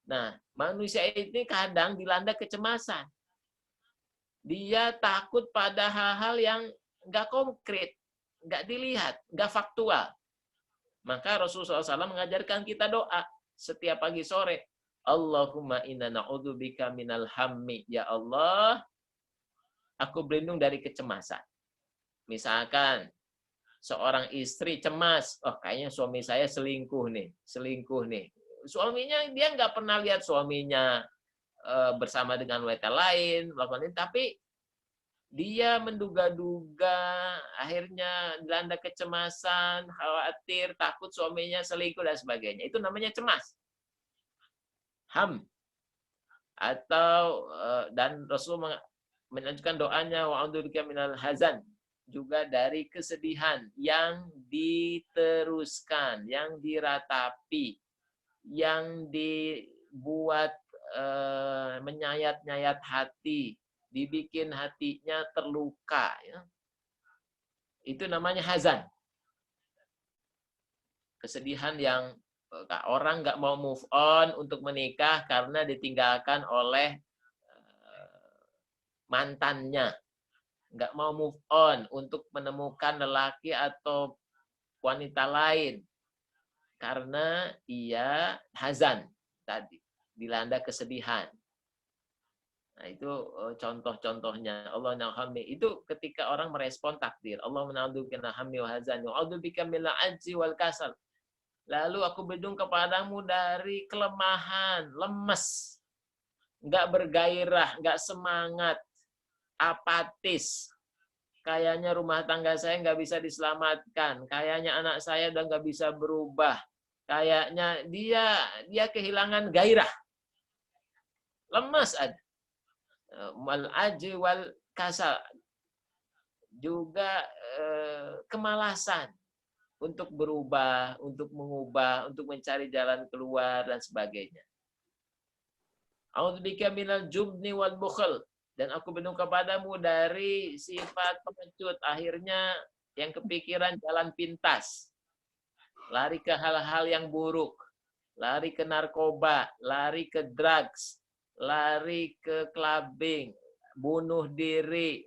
Nah, manusia ini kadang dilanda kecemasan. Dia takut pada hal-hal yang nggak konkret, nggak dilihat, nggak faktual. Maka Rasulullah SAW mengajarkan kita doa setiap pagi sore. Allahumma inna na'udzubika minal hammi. Ya Allah, aku berlindung dari kecemasan. Misalkan, seorang istri cemas, oh kayaknya suami saya selingkuh nih. Suaminya, dia nggak pernah lihat suaminya bersama dengan wanita lain, melakukan ini, tapi dia menduga-duga, akhirnya dilanda kecemasan, khawatir, takut suaminya selingkuh dan sebagainya. Itu namanya cemas. Ham. Atau dan Rasul menunjukkan doanya wa'udzubika minal hazan, juga dari kesedihan yang diteruskan, yang diratapi, yang dibuat menyayat-nyayat hati, dibikin hatinya terluka. Ya. Itu namanya hazan. Kesedihan yang orang nggak mau move on untuk menikah karena ditinggalkan oleh mantannya. Nggak mau move on untuk menemukan lelaki atau wanita lain karena ia hazan tadi, dilanda kesedihan. Nah, itu contoh-contohnya. Allah na'udzubillah, itu ketika orang merespon takdir. Allah na'udzubillah hammi wa hazan, wa'udzubika minal ajzi wal kasal. Lalu aku berlindung kepadamu dari kelemahan, lemes, nggak bergairah, nggak semangat, apatis. kayaknya rumah tangga saya nggak bisa diselamatkan, kayaknya anak saya udah nggak bisa berubah, kayaknya dia kehilangan gairah, lemas ada, wal ajzi wal kasal, juga kemalasan untuk berubah, untuk mengubah, untuk mencari jalan keluar dan sebagainya. A'udzubika minal jubni wal bukhl, dan aku berlindung kepadamu dari sifat pengecut, akhirnya yang kepikiran jalan pintas, lari ke hal-hal yang buruk, lari ke narkoba, lari ke drugs, lari ke clubbing, bunuh diri,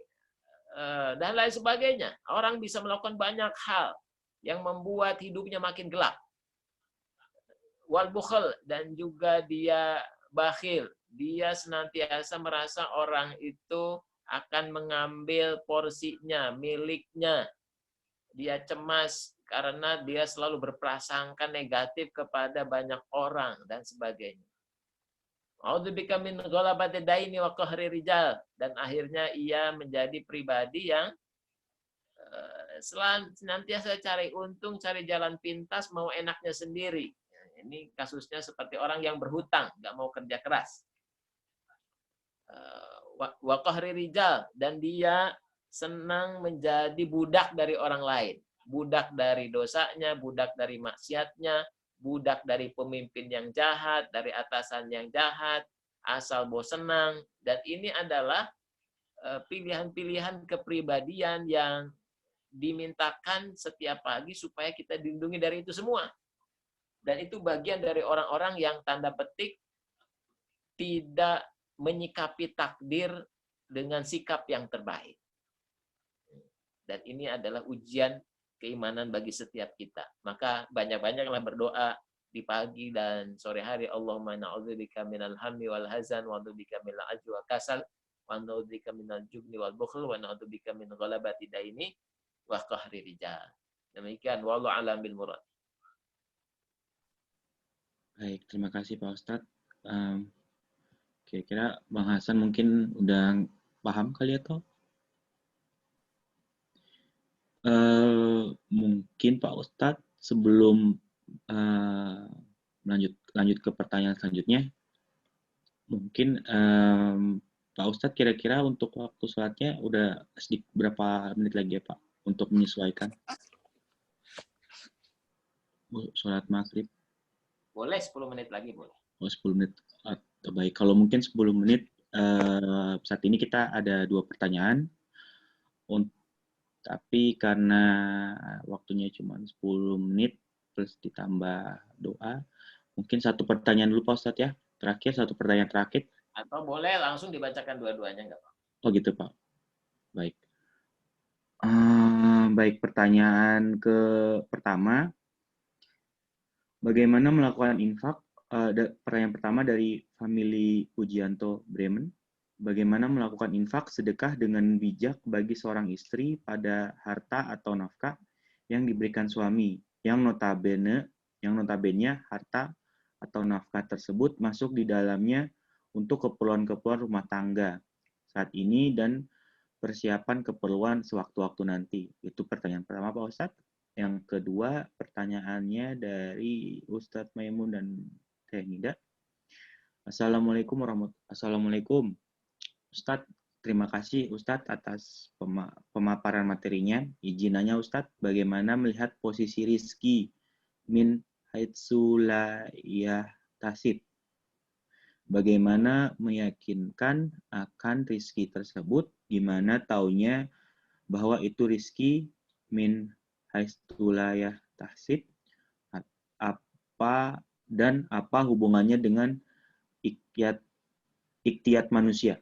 dan lain sebagainya. Orang bisa melakukan banyak hal yang membuat hidupnya makin gelap. Wal bukhl, dan juga dia bakhil. Dia senantiasa merasa orang itu akan mengambil porsinya, miliknya. Dia cemas karena dia selalu berprasangka negatif kepada banyak orang dan sebagainya. A'udzubika min ghalabati daini wa qahri rijal, dan akhirnya ia menjadi pribadi yang senantiasa cari untung, cari jalan pintas, mau enaknya sendiri. Ini kasusnya seperti orang yang berhutang, nggak mau kerja keras. Wa qahri rijal, dan dia senang menjadi budak dari orang lain. Budak dari dosanya, budak dari maksiatnya, budak dari pemimpin yang jahat, dari atasan yang jahat, asal bosenang. Dan ini adalah pilihan-pilihan kepribadian yang dimintakan setiap pagi supaya kita dilindungi dari itu semua. Dan itu bagian dari orang-orang yang tanda petik tidak menyikapi takdir dengan sikap yang terbaik. Dan ini adalah ujian keimanan bagi setiap kita. Maka banyak-banyaklah berdoa di pagi dan sore hari. Allahumma na'udzubika minal hammi wal hazan wa na'udzubika minal ajzi wa kasal wa na'udzubika minal jubni wal bukhl wa na'udzubika min ghalabati daini wa qahri rijal. Demikian, wallahu a'lam bil murad. Baik, terima kasih Pak Ustadz. Kira-kira Bang Hasan mungkin udah paham kali ya toh? Mungkin Pak Ustadz sebelum lanjut ke pertanyaan selanjutnya, mungkin Pak Ustadz kira-kira untuk waktu sholatnya udah berapa menit lagi ya Pak untuk menyesuaikan sholat maghrib? Boleh 10 menit lagi, boleh. Oh, 10 menit. Baik, kalau mungkin 10 menit, saat ini kita ada 2 pertanyaan. Tapi karena waktunya cuma 10 menit, plus ditambah doa, mungkin 1 pertanyaan dulu Pak Ustadz ya. Terakhir, 1 pertanyaan terakhir. Atau boleh langsung dibacakan dua-duanya, nggak Pak? Oh gitu Pak. Baik. Baik, pertanyaan pertama. Bagaimana melakukan infak? Pertanyaan pertama dari family Pujianto Bremen. Bagaimana melakukan infak sedekah dengan bijak bagi seorang istri pada harta atau nafkah yang diberikan suami, yang notabene harta atau nafkah tersebut masuk di dalamnya untuk keperluan-keperluan rumah tangga saat ini dan persiapan keperluan sewaktu-waktu nanti. Itu pertanyaan pertama Pak Ustadz. Yang kedua, pertanyaannya dari Ustadz Maimun dan Teh Nida. Assalamualaikum. Ustadz, terima kasih Ustadz atas pemaparan materinya. Izin nanya Ustadz, bagaimana melihat posisi rizki min haitsu la yahtasib? Bagaimana meyakinkan akan rizki tersebut? Gimana taunya bahwa itu rizki min haitsu la yahtasib? Apa hubungannya dengan ikhtiat manusia?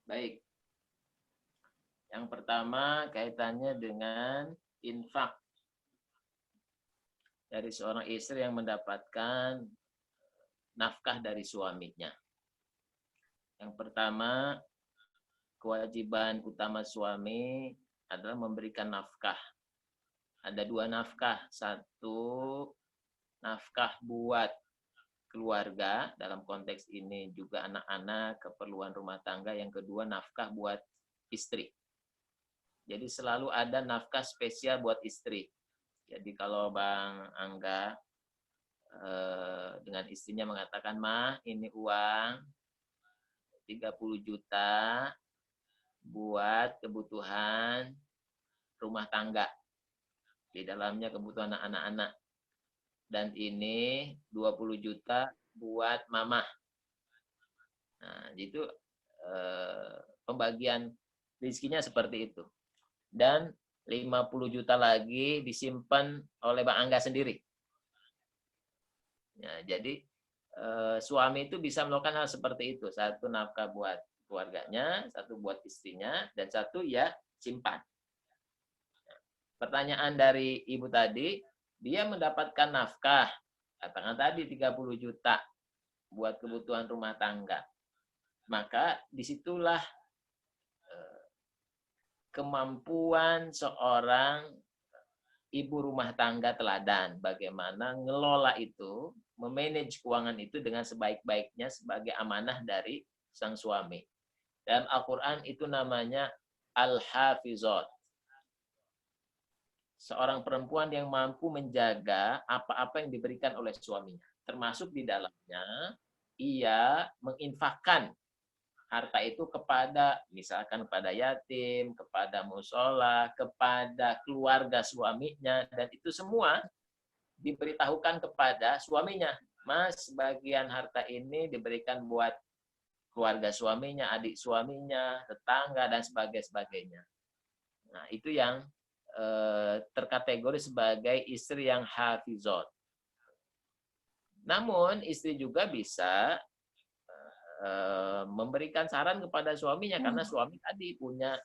Baik. Yang pertama kaitannya dengan infak dari seorang istri yang mendapatkan nafkah dari suaminya. Yang pertama, kewajiban utama suami adalah memberikan nafkah. Ada 2 nafkah. 1 nafkah buat keluarga, dalam konteks ini juga anak-anak, keperluan rumah tangga. Yang kedua, nafkah buat istri. Jadi selalu ada nafkah spesial buat istri. Jadi kalau Bang Angga dengan istrinya mengatakan, "Ma, ini uang 30 juta buat kebutuhan rumah tangga. Di dalamnya kebutuhan anak-anak. Dan ini 20 juta buat mama." Nah, itu pembagian rezekinya seperti itu. Dan 50 juta lagi disimpan oleh Bang Angga sendiri. Ya, jadi suami itu bisa melakukan hal seperti itu. Satu nafkah buat keluarganya, satu buat istrinya, dan satu ya simpan. Pertanyaan dari ibu tadi, dia mendapatkan nafkah, katakan tadi 30 juta buat kebutuhan rumah tangga. Maka disitulah kemampuan seorang ibu rumah tangga teladan. Bagaimana ngelola itu, memanage keuangan itu dengan sebaik-baiknya sebagai amanah dari sang suami. Dalam Al-Quran itu namanya Al-Hafizat. Seorang perempuan yang mampu menjaga apa-apa yang diberikan oleh suaminya. Termasuk di dalamnya, ia menginfakkan harta itu kepada, misalkan kepada yatim, kepada musola, kepada keluarga suaminya, dan itu semua diberitahukan kepada suaminya. Mas, sebagian harta ini diberikan buat keluarga suaminya, adik suaminya, tetangga, dan sebagainya. Nah, itu yang terkategori sebagai istri yang hafizat. Namun, istri juga bisa memberikan saran kepada suaminya, karena suami tadi punya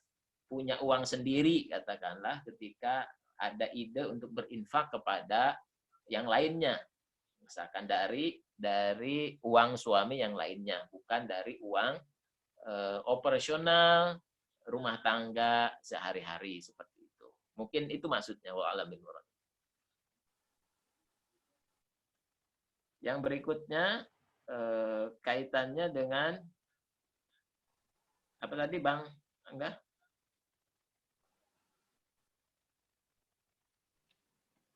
uang sendiri, katakanlah, ketika ada ide untuk berinfak kepada yang lainnya, misalkan dari uang suami yang lainnya, bukan dari uang operasional rumah tangga sehari-hari seperti itu. Mungkin itu maksudnya. Wa'alam bil murad. Yang berikutnya kaitannya dengan apa tadi, Bang Angga?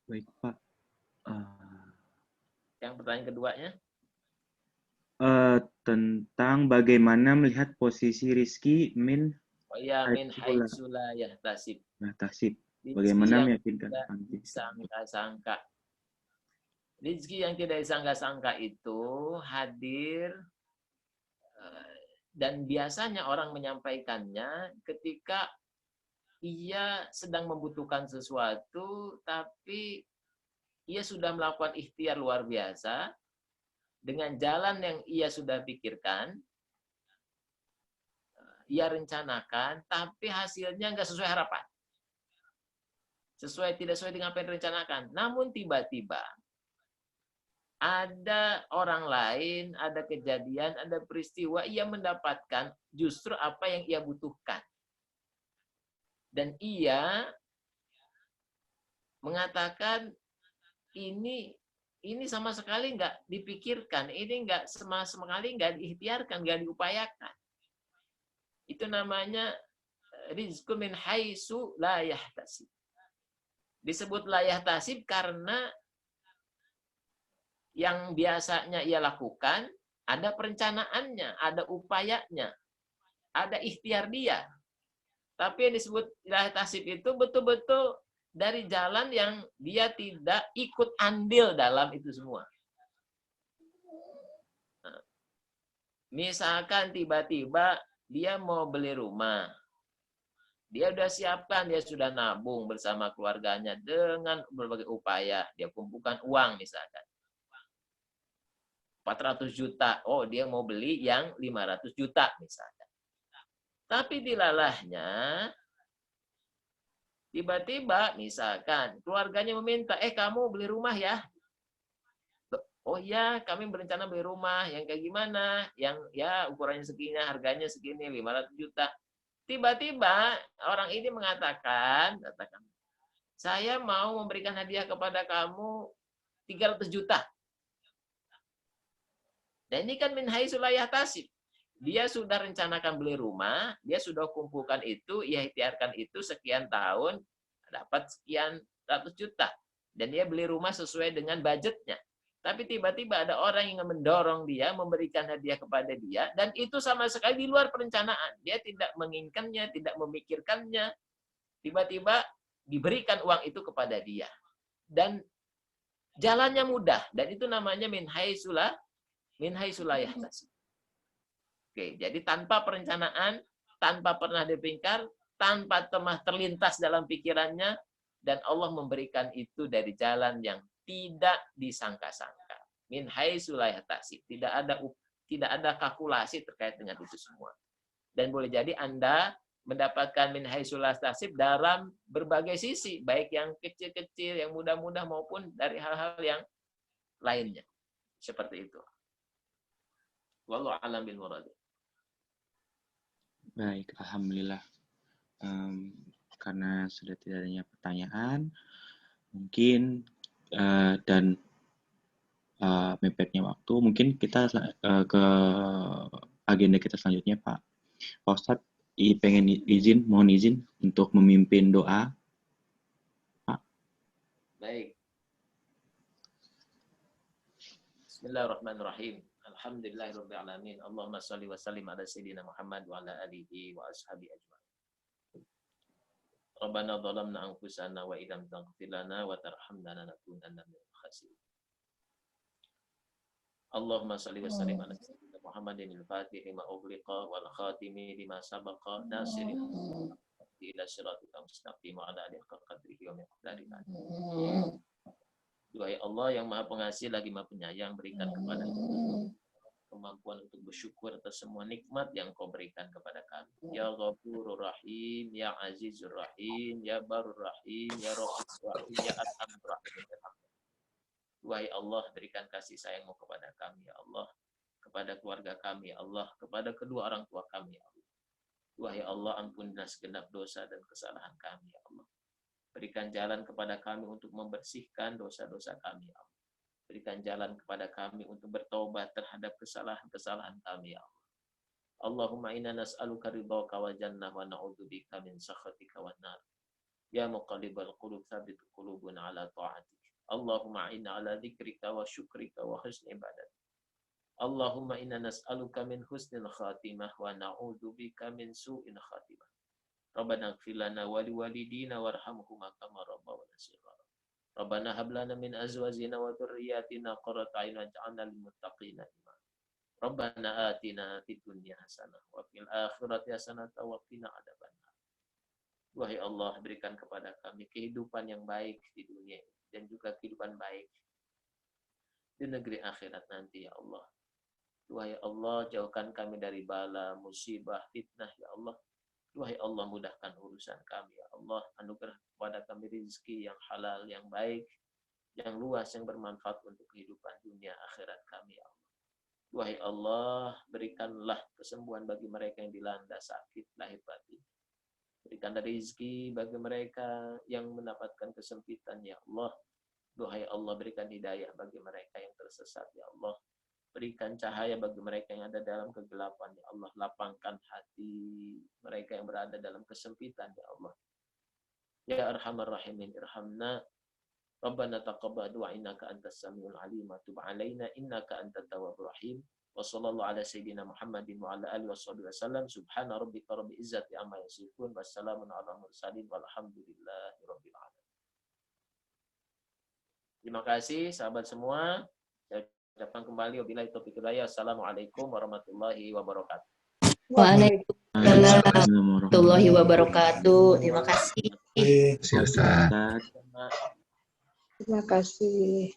Baik, Pak. Yang pertanyaan keduanya? Tentang bagaimana melihat posisi rizki min haitsu la yahtasib. tasib. Bagaimana meyakinkan disangka-sangka. Rizki yang tidak disangka-sangka itu hadir, dan biasanya orang menyampaikannya ketika ia sedang membutuhkan sesuatu, tapi ia sudah melakukan ikhtiar luar biasa dengan jalan yang ia sudah pikirkan, ia rencanakan, tapi hasilnya nggak sesuai harapan. Tidak sesuai dengan apa yang direncanakan. Namun tiba-tiba ada orang lain, ada kejadian, ada peristiwa, ia mendapatkan justru apa yang ia butuhkan. Dan ia mengatakan, ini sama sekali nggak dipikirkan, ini nggak sama sekali nggak diikhtiarkan, nggak diupayakan. Itu namanya rizqun min haitsu la yahtasib. Disebut la yahtasib karena yang biasanya ia lakukan ada perencanaannya, ada upayanya, ada ikhtiar dia. Tapi yang disebut la yahtasib itu betul-betul dari jalan yang dia tidak ikut andil dalam itu semua. Nah, misalkan tiba-tiba dia mau beli rumah. Dia sudah siapkan, dia sudah nabung bersama keluarganya dengan berbagai upaya. Dia kumpulkan uang misalkan. 400 juta. Oh, dia mau beli yang 500 juta misalkan. Tapi dilalahnya, tiba-tiba misalkan keluarganya meminta, kamu beli rumah ya? Oh ya, kami berencana beli rumah. Yang kayak gimana? Yang ya ukurannya segini, harganya segini, 500 juta. Tiba-tiba orang ini mengatakan, saya mau memberikan hadiah kepada kamu 300 juta. Dan ini kan min haitsu la yahtasib. Dia sudah rencanakan beli rumah, dia sudah kumpulkan itu, ia ikhtiarkan itu sekian tahun, dapat sekian ratus juta. Dan dia beli rumah sesuai dengan budgetnya. Tapi tiba-tiba ada orang yang mendorong dia, memberikan hadiah kepada dia, dan itu sama sekali di luar perencanaan. Dia tidak menginginkannya, tidak memikirkannya. Tiba-tiba diberikan uang itu kepada dia. Dan jalannya mudah. Dan itu namanya min haitsu la yahtasib. Oke, jadi tanpa perencanaan, tanpa pernah dipikir, tanpa pernah terlintas dalam pikirannya, dan Allah memberikan itu dari jalan yang tidak disangka-sangka. Min haitsu la yahtasib. Tidak ada kalkulasi terkait dengan itu semua. Dan boleh jadi Anda mendapatkan min haitsu la yahtasib dalam berbagai sisi, baik yang kecil-kecil, yang mudah-mudah maupun dari hal-hal yang lainnya. Seperti itu. Wallahu a'lam bil murad. Baik, alhamdulillah. Karena sudah tidak adanya pertanyaan, mungkin dan mepetnya waktu, mungkin kita ke agenda kita selanjutnya, Pak. Pak Ustadz mohon izin untuk memimpin doa, Pak. Baik. Bismillahirrahmanirrahim. Alhamdulillahirabbil alamin. Allahumma shalli wa sallim ala sayyidina Muhammad wa ala alihi wa ashabihi ajma'in. Rabbana dhalamna anfusana wa illam taghfir lana wa tarhamna lanakunanna minal khasirin. Allahumma shalli wa sallim ala sayyidina Muhammadin al-Fatih lima ughliqa wal khatimi lima sabaqa nasiril ila siratal mustaqim wa ala alihi qadrihi wa miqdarihi. Duhai Allah yang Maha Pengasih lagi Maha Penyayang, berikan kepada kemampuan untuk bersyukur atas semua nikmat yang Kau berikan kepada kami. Ya Ghafurur Rahim, Ya Azizur Rahim, Ya Barur Rahim, Ya Rahmanur Rahim, Ya Arhamur Rahim. Duhai Allah, berikan kasih sayang-Mu kepada kami, ya Allah, kepada keluarga kami, ya Allah, kepada kedua orang tua kami, ya Allah. Duhai Allah, ampunilah segenap dosa dan kesalahan kami, ya Allah. Berikan jalan kepada kami untuk membersihkan dosa-dosa kami, ya Allah. Berikan jalan kepada kami untuk bertobat terhadap kesalahan-kesalahan kami, ya Allah. Allahumma inna nas'aluka ridhaka wal jannah wa na'udzubika min sakhatika wan nar. Ya muqallibal qulub tsabbit qulubana ala ta'atik. Allahumma inna ala dzikrika wa syukrika wa husni ibadatik. Allahumma inna nas'aluka min husnil khatimah wa na'udzubika min su'il khatimah. Rabbana ighfir lana wa liwalidina warhamhuma kama rabbawna shighara. Rabbana hab lana min azwajina wa dhurriyyatina qurrata a'yun waj'alna lil muttaqina imama. Rabbana atina fid dunya hasanah wa fil akhirati hasanah wa qina adzabannar. Wahai Allah, berikan kepada kami kehidupan yang baik di dunia dan juga kehidupan baik di negeri akhirat nanti, ya Allah. Wahai Allah, jauhkan kami dari bala, musibah, fitnah, ya Allah. Wahai Allah, mudahkan urusan kami, ya Allah. Anugerah kepada kami rezeki yang halal, yang baik, yang luas, yang bermanfaat untuk kehidupan dunia akhirat kami, ya Allah. Wahai Allah, berikanlah kesembuhan bagi mereka yang dilanda sakit lahir batin. Berikanlah rezeki bagi mereka yang mendapatkan kesempitan, ya Allah. Wahai Allah, berikan hidayah bagi mereka yang tersesat, ya Allah. Berikan cahaya bagi mereka yang ada dalam kegelapan, ya Allah. Lapangkan hati mereka yang berada dalam kesempitan, ya Allah. Ya Arhamar Rahimin, irhamna. Rabbana taqabbal du'a innaka antas samiul alim wa tub alaina innaka antat tawwabur rahim. Wa sallallahu ala sayyidina Muhammadin wa ala alihi wasallam. Subhana rabbika rabbil izzati amma yasifun. Wassalamun ala mursalin walhamdulillahi rabbil alamin. Terima kasih sahabat semua. Ucapkan kembali wabillahi taufiq wal hidayah. Assalamualaikum warahmatullahi wabarakatuh. Waalaikumsalam warahmatullahi wabarakatuh. Terima kasih. Terima kasih.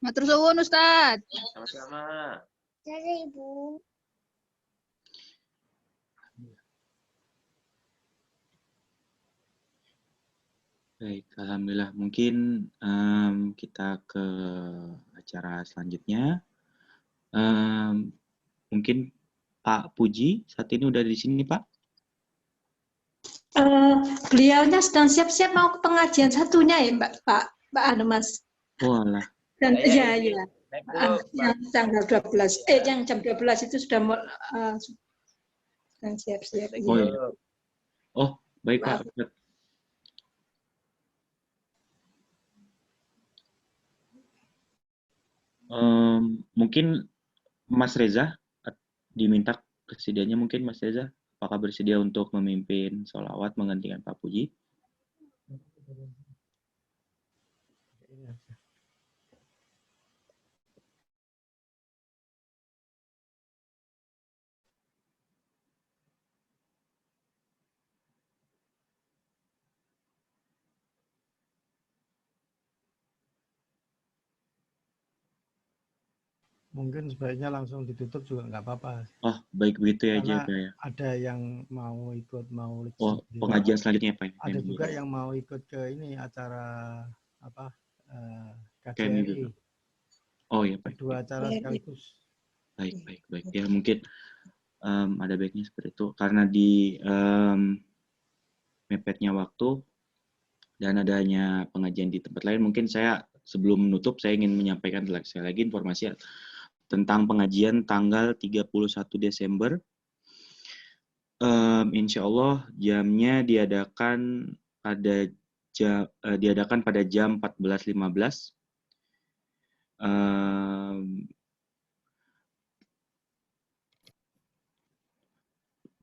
Matur suwun Ustaz. Sama-sama. Jadi Ibu. Baik, alhamdulillah. Mungkin kita ke acara selanjutnya. Mungkin Pak Puji saat ini udah di sini, Pak? Beliaunya sedang siap-siap mau ke pengajian satunya ya, Mbak Anu Mas. Walah. Dan iya. Naik dulu. Yang tanggal 12, yang jam 12 itu sudah sedang siap-siap. Oh, iya. Oh, baik Pak. Mungkin Mas Reza diminta kesediaannya, mungkin Mas Reza, apakah bersedia untuk memimpin sholawat menggantikan Pak Puji? Mungkin sebaiknya langsung ditutup juga nggak apa-apa. Oh, baik begitu ya aja Karena Pak ya. ada yang mau ikut, mau Oh, pengajian selanjutnya Pak. ada juga yang mau ikut ke ini acara apa KMI. KJRI. Oh ya Pak. Dua acara sekaligus. Baik. Ya mungkin ada baiknya seperti itu karena di mepetnya waktu dan adanya pengajian di tempat lain, mungkin saya sebelum menutup saya ingin menyampaikan sekali lagi informasi tentang pengajian tanggal 31 Desember. Insya Allah jamnya diadakan pada jam 14.15.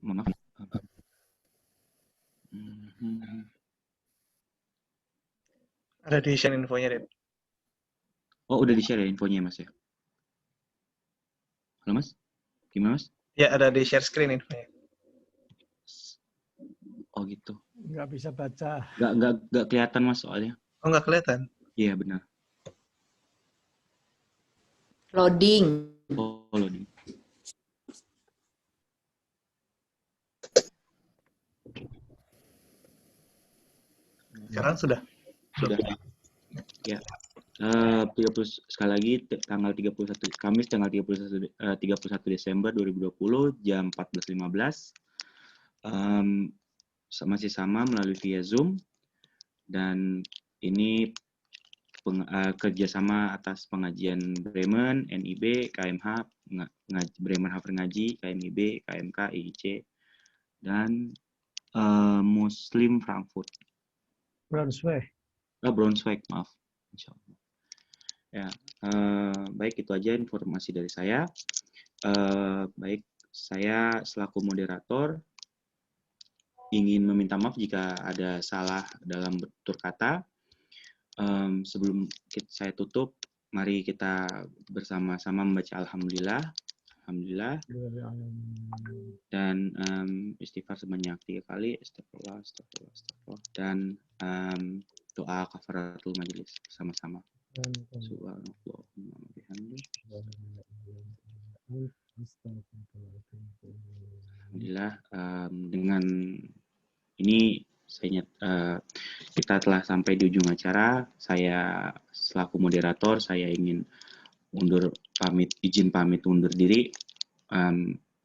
Maaf. Ada di share infonya, Den. Oh, udah di-share ya infonya, Mas ya? Halo, Mas? Gimana, Mas? Ya, ada di share screen infonya. Oh, gitu. Nggak bisa baca. Nggak kelihatan, Mas, soalnya. Oh, nggak kelihatan? Iya, benar. Loading. Oh, loading. Sekarang sudah? Sudah. Ya. 30 sekali lagi tanggal 31 Kamis tanggal 31 Desember 2020 jam 14.15 masih sama melalui via Zoom, dan ini kerjasama atas pengajian Bremen, NIB, KMH, Bremen Hafer Ngaji, KMIB, KMK, IIC, dan Muslim Frankfurt. Braunschweig, maaf. Insya Allah. Ya, baik itu aja informasi dari saya. Baik, saya selaku moderator ingin meminta maaf jika ada salah dalam tutur kata. Sebelum saya tutup, mari kita bersama-sama membaca Alhamdulillah, Alhamdulillah, dan istighfar sebanyak 3 kali, astagfirullah, astagfirullah, astagfirullah, dan doa kafaratul majelis bersama-sama. Subhanallahumma wa bihamdihi. Alhamdulillah, dengan ini kita telah sampai di ujung acara. Saya selaku moderator, saya ingin izin pamit undur diri.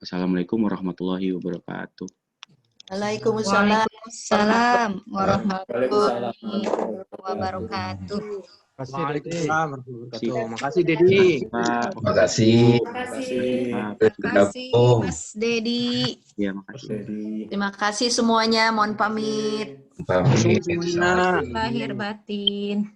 Assalamualaikum warahmatullahi wabarakatuh. Waalaikumsalam warahmatullahi wabarakatuh. Terima kasih, Dedi. Terima kasih. Terima kasih, Mas Dedi. Ya, makasih. Terima kasih semuanya. Mohon pamit. Pamit. Lahir batin.